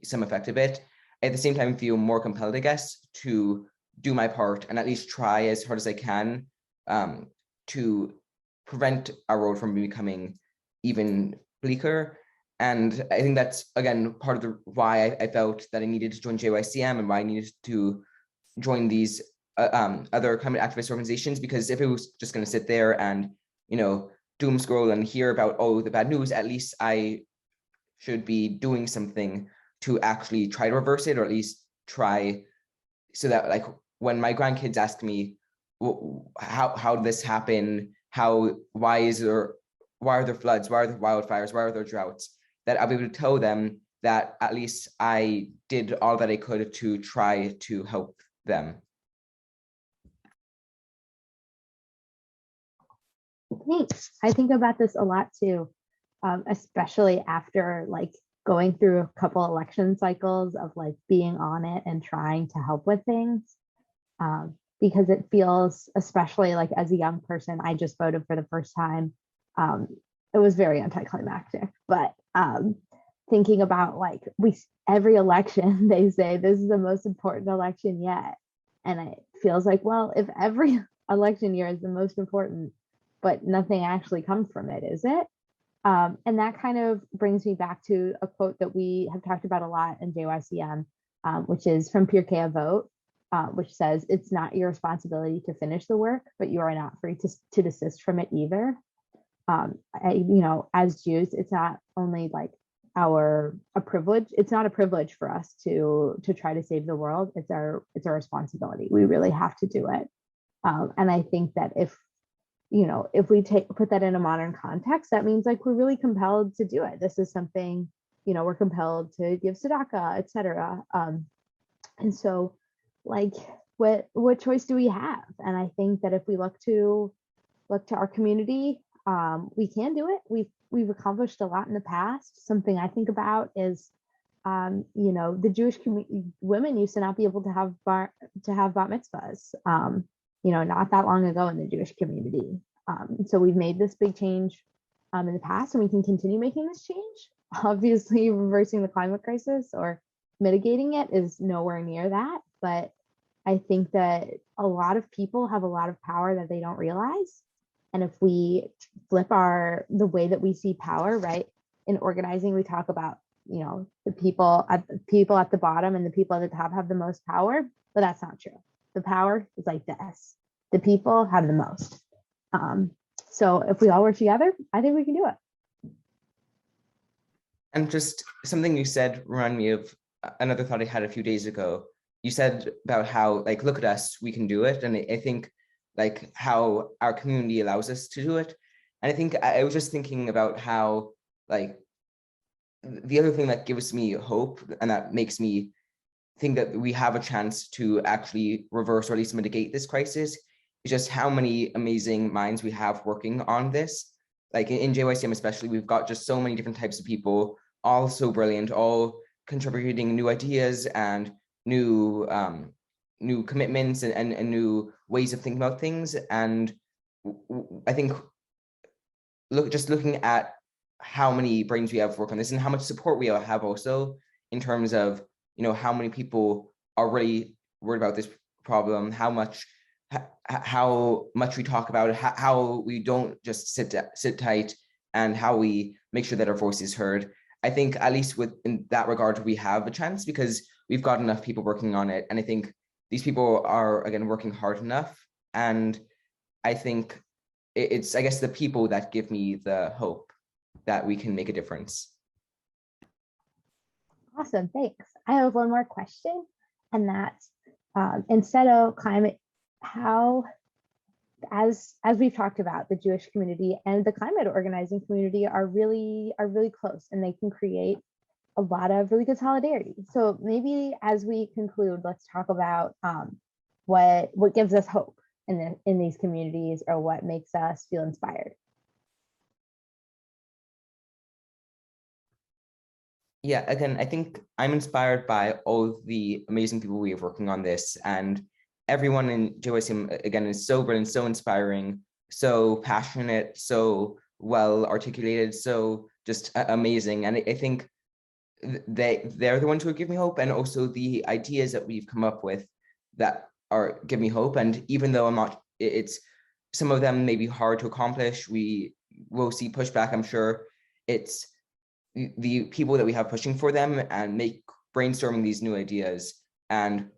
some effect of it. I at the same time feel more compelled, I guess, to do my part and at least try as hard as I can to prevent our world from becoming even bleaker. And I think that's, again, part of why I felt that I needed to join JYCM and why I needed to join these other climate activist organizations, because if it was just going to sit there and doom scroll and hear about the bad news, at least I should be doing something to actually try to reverse it, or at least try, so that like when my grandkids ask me how did this happen, why are there floods, why are there wildfires, why are there droughts, that I'll be able to tell them that at least I did all that I could to try to help them.
Thanks. I think about this a lot too, especially after like going through a couple election cycles of like being on it and trying to help with things. Because it feels, especially like as a young person, I just voted for the first time. It was very anticlimactic, but thinking about like every election, they say this is the most important election yet. And it feels like, well, if every election year is the most important, but nothing actually comes from it, is it? And that kind of brings me back to a quote that we have talked about a lot in JYCM, which is from Pirkei Avot, which says, "It's not your responsibility to finish the work, but you are not free to desist from it either." As Jews, it's not only like a privilege. It's not a privilege for us to try to save the world. It's our responsibility. We really have to do it. And I think that if we put that in a modern context, that means like we're really compelled to do it. This is something, we're compelled to give tzedakah, etc. And so, like, what choice do we have? And I think that if we look to our community, we can do it. We've accomplished a lot in the past. Something I think about is, the Jewish women used to not be able to have bat mitzvahs. Not that long ago in the Jewish community. So we've made this big change in the past, and we can continue making this change. Obviously, reversing the climate crisis or mitigating it is nowhere near that. But I think that a lot of people have a lot of power that they don't realize. And if we flip the way that we see power, right? In organizing, we talk about, the people at the bottom and the people at the top have the most power, but that's not true. The power is like this. The people have the most. So if we all work together, I think we can do it.
And just something you said reminded me of another thought I had a few days ago. You said about how, like, look at us, we can do it. And I think like how our community allows us to do it. And I think I was just thinking about how, like, the other thing that gives me hope and that makes me think that we have a chance to actually reverse or at least mitigate this crisis is just how many amazing minds we have working on this. Like in JYCM especially, we've got just so many different types of people, all so brilliant, all contributing new ideas and new commitments and new ways of thinking about things. And I think looking at how many brains we have work on this and how much support we have also in terms of how many people are really worried about this problem, how much we talk about it, how we don't just sit tight, and how we make sure that our voice is heard. I think at least in that regard we have a chance because we've got enough people working on it, and I think these people are again working hard enough. And I think it's I guess the people that give me the hope that we can make a difference.
Awesome, thanks. I have one more question, and that's instead of climate, how, as we've talked about, the Jewish community and the climate organizing community are really close, and they can create a lot of really good solidarity. So maybe as we conclude, let's talk about what gives us hope in these communities, or what makes us feel inspired?
Yeah, again, I think I'm inspired by all the amazing people we have working on this, and everyone in JYCM, again, is so brilliant, so inspiring, so passionate, so well articulated, so just amazing. And I think they're the ones who give me hope, and also the ideas that we've come up with that are give me hope. And even though it's some of them may be hard to accomplish, we will see pushback, I'm sure. It's the people that we have pushing for them and brainstorming these new ideas and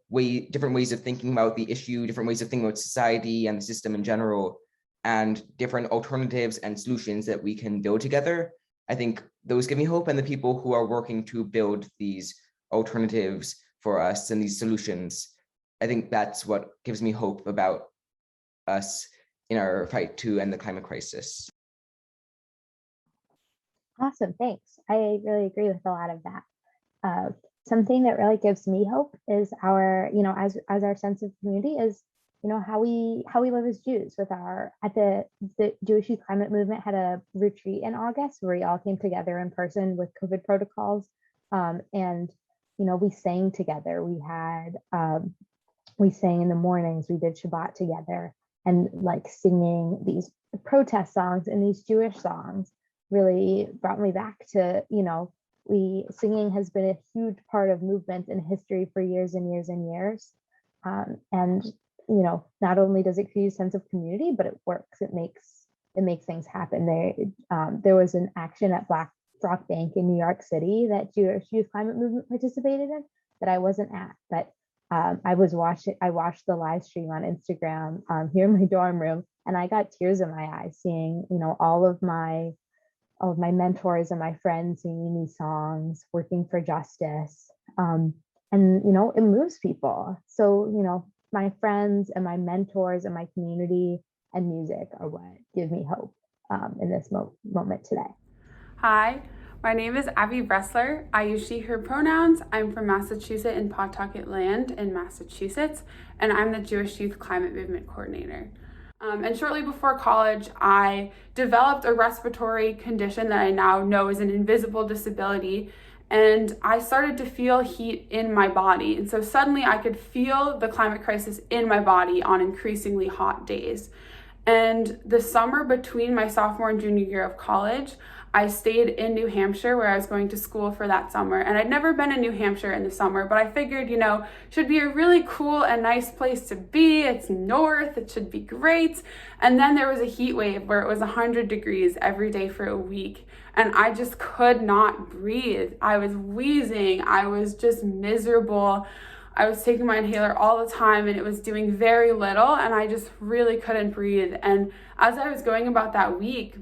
different ways of thinking about the issue, different ways of thinking about society and the system in general, and different alternatives and solutions that we can build together. I think those give me hope, and the people who are working to build these alternatives for us and these solutions, I think that's what gives me hope about us in our fight to end the climate crisis.
Awesome, thanks. I really agree with a lot of that. Something that really gives me hope is our, as our sense of community is, how we live as Jews. The Jewish Youth Climate Movement had a retreat in August where we all came together in person with COVID protocols, and we sang together. We sang in the mornings. We did Shabbat together, and like singing these protest songs and these Jewish songs really brought me back to, singing has been a huge part of movement and history for years and years and years. And, not only does it create a sense of community, but it works. It makes things happen. There was an action at Black Rock Bank in New York City that Jewish Youth Climate Movement participated in that I wasn't at, but I watched the live stream on Instagram here in my dorm room, and I got tears in my eyes seeing, all of my mentors and my friends singing these songs, working for justice. And, it moves people. So, my friends and my mentors and my community and music are what give me hope in this moment today.
Hi, my name is Abby Bressler. I use she, her pronouns. I'm from Massachusetts in Pawtucket Land in Massachusetts, and I'm the Jewish Youth Climate Movement Coordinator. And shortly before college, I developed a respiratory condition that I now know is an invisible disability, and I started to feel heat in my body. And so suddenly I could feel the climate crisis in my body on increasingly hot days. And the summer between my sophomore and junior year of college, I stayed in New Hampshire where I was going to school for that summer. And I'd never been in New Hampshire in the summer, but I figured, should be a really cool and nice place to be. It's north, it should be great. And then there was a heat wave where it was 100 degrees every day for a week. And I just could not breathe. I was wheezing. I was just miserable. I was taking my inhaler all the time and it was doing very little, and I just really couldn't breathe. And as I was going about that week,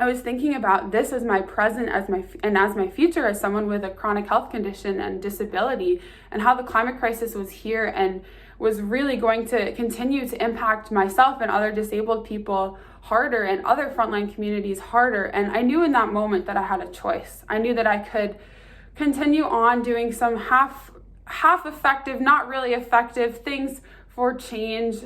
I was thinking about this as my present, as my future as someone with a chronic health condition and disability, and how the climate crisis was here and was really going to continue to impact myself and other disabled people harder and other frontline communities harder. And I knew in that moment that I had a choice. I knew that I could continue on doing some half effective, not really effective things for change,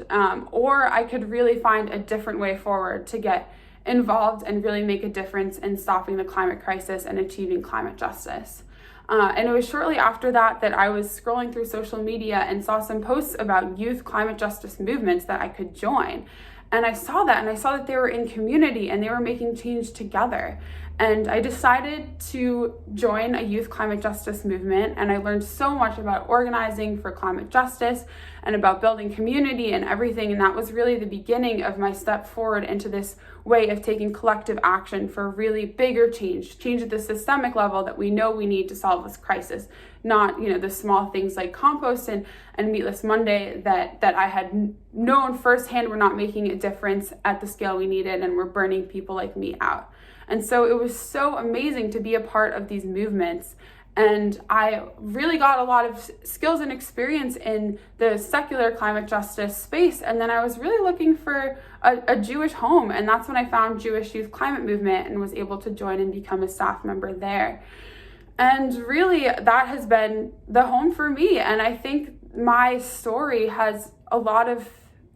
or I could really find a different way forward to get involved and really make a difference in stopping the climate crisis and achieving climate justice. And it was shortly after that I was scrolling through social media and saw some posts about youth climate justice movements that I could join. And I saw that they were in community and they were making change together. And I decided to join a youth climate justice movement, and I learned so much about organizing for climate justice and about building community and everything. And that was really the beginning of my step forward into this way of taking collective action for really bigger change at the systemic level that we know we need to solve this crisis, not the small things like compost and Meatless Monday that I had known firsthand were not making a difference at the scale we needed and were burning people like me out. And so it was so amazing to be a part of these movements. And I really got a lot of skills and experience in the secular climate justice space. And then I was really looking for a Jewish home. And that's when I found Jewish Youth Climate Movement and was able to join and become a staff member there. And really, that has been the home for me. And I think my story has a lot of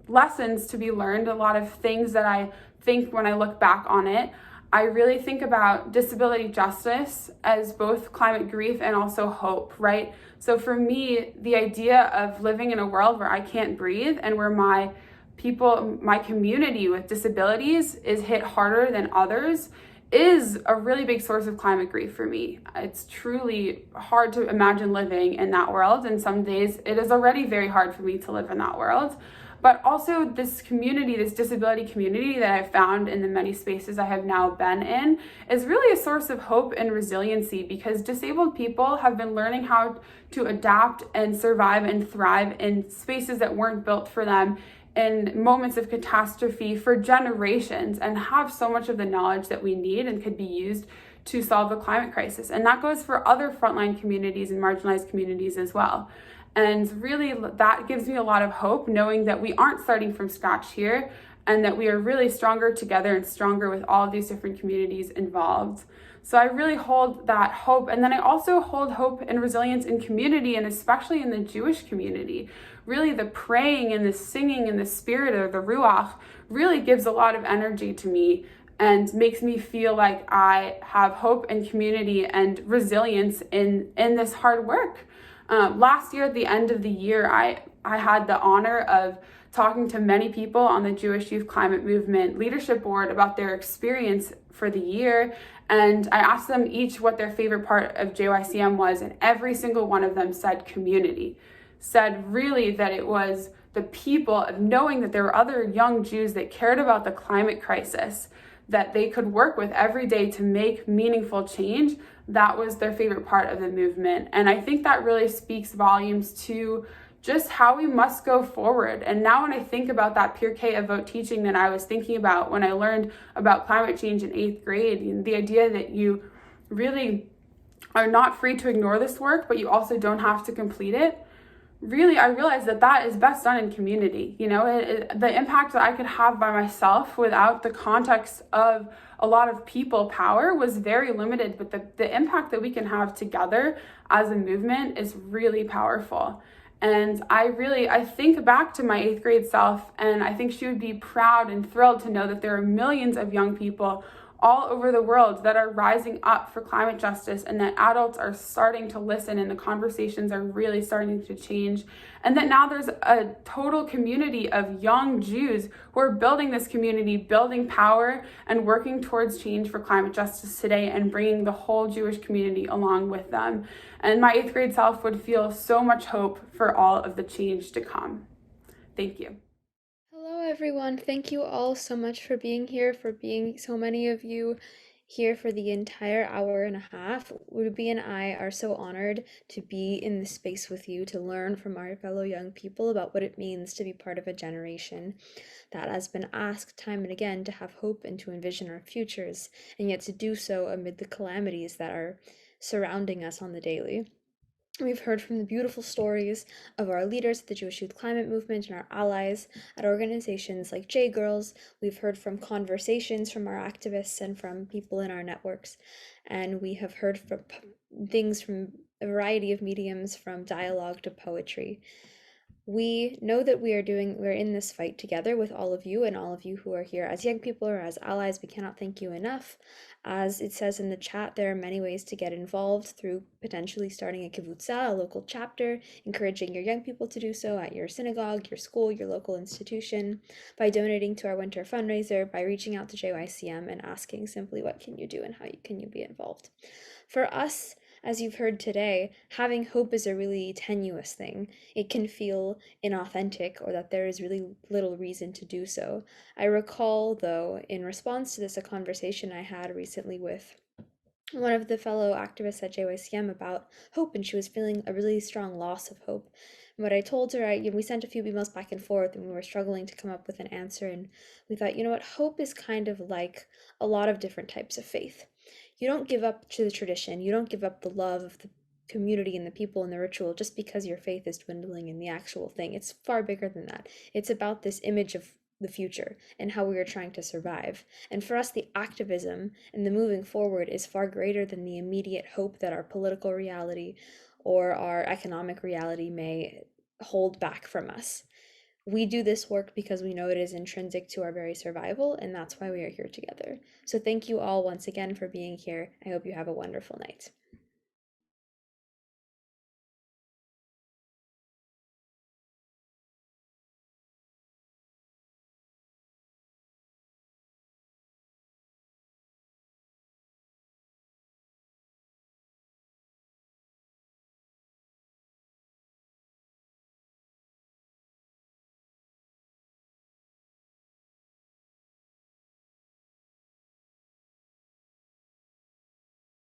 lessons to be learned, a lot of things that I think when I look back on it. I really think about disability justice as both climate grief and also hope, right? So for me, the idea of living in a world where I can't breathe and where my people, my community with disabilities is hit harder than others is a really big source of climate grief for me. It's truly hard to imagine living in that world, and some days it is already very hard for me to live in that world. But also this community, this disability community that I've found in the many spaces I have now been in is really a source of hope and resiliency, because disabled people have been learning how to adapt and survive and thrive in spaces that weren't built for them in moments of catastrophe for generations, and have so much of the knowledge that we need and could be used to solve the climate crisis. And that goes for other frontline communities and marginalized communities as well. And really, that gives me a lot of hope, knowing that we aren't starting from scratch here, and that we are really stronger together and stronger with all of these different communities involved. So I really hold that hope. And then I also hold hope and resilience in community, and especially in the Jewish community. Really, the praying and the singing and the spirit of the Ruach really gives a lot of energy to me and makes me feel like I have hope and community and resilience in this hard work. Last year, at the end of the year, I had the honor of talking to many people on the Jewish Youth Climate Movement Leadership Board about their experience for the year. And I asked them each what their favorite part of JYCM was, and every single one of them said community, said really that it was the people of knowing that there were other young Jews that cared about the climate crisis, that they could work with every day to make meaningful change. That was their favorite part of the movement. And I think that really speaks volumes to just how we must go forward. And now when I think about that Pirkei Avot teaching that I was thinking about when I learned about climate change in 8th grade, the idea that you really are not free to ignore this work, but you also don't have to complete it. Really, I realized that that is best done in community. You know, the impact that I could have by myself without the context of a lot of people power was very limited, but the impact that we can have together as a movement is really powerful. And I think back to my 8th grade self, and I think she would be proud and thrilled to know that there are millions of young people all over the world that are rising up for climate justice, and that adults are starting to listen and the conversations are really starting to change. And that now there's a total community of young Jews who are building this community, building power, and working towards change for climate justice today, and bringing the whole Jewish community along with them. And my 8th grade self would feel so much hope for all of the change to come. Thank you.
Hello, everyone. Thank you all so much for being here, for being so many of you here for the entire hour and a half. Ruby and I are so honored to be in this space with you, to learn from our fellow young people about what it means to be part of a generation that has been asked time and again to have hope and to envision our futures, and yet to do so amid the calamities that are surrounding us on the daily. We've heard from the beautiful stories of our leaders at the Jewish Youth Climate Movement and our allies at organizations like J Girls. We've heard from conversations from our activists and from people in our networks. And we have heard from things from a variety of mediums, from dialogue to poetry. We know that we're in this fight together with all of you, and all of you who are here as young people or as allies. We cannot thank you enough. As it says in the chat, there are many ways to get involved, through potentially starting a kivutza, a local chapter, encouraging your young people to do so at your synagogue, your school, your local institution, by donating to our winter fundraiser, by reaching out to JYCM and asking simply what can you do and can you be involved. For us, as you've heard today, having hope is a really tenuous thing. It can feel inauthentic, or that there is really little reason to do so. I recall, though, in response to this, a conversation I had recently with one of the fellow activists at JYCM about hope, and she was feeling a really strong loss of hope. And what I told her, we sent a few emails back and forth, and we were struggling to come up with an answer, and we thought, you know what, hope is kind of like a lot of different types of faith. You don't give up to the tradition, you don't give up the love of the community and the people and the ritual just because your faith is dwindling in the actual thing. It's far bigger than that. It's about this image of the future and how we are trying to survive. And for us, the activism and the moving forward is far greater than the immediate hope that our political reality or our economic reality may hold back from us. We do this work because we know it is intrinsic to our very survival, and that's why we are here together. So thank you all once again for being here. I hope you have a wonderful night.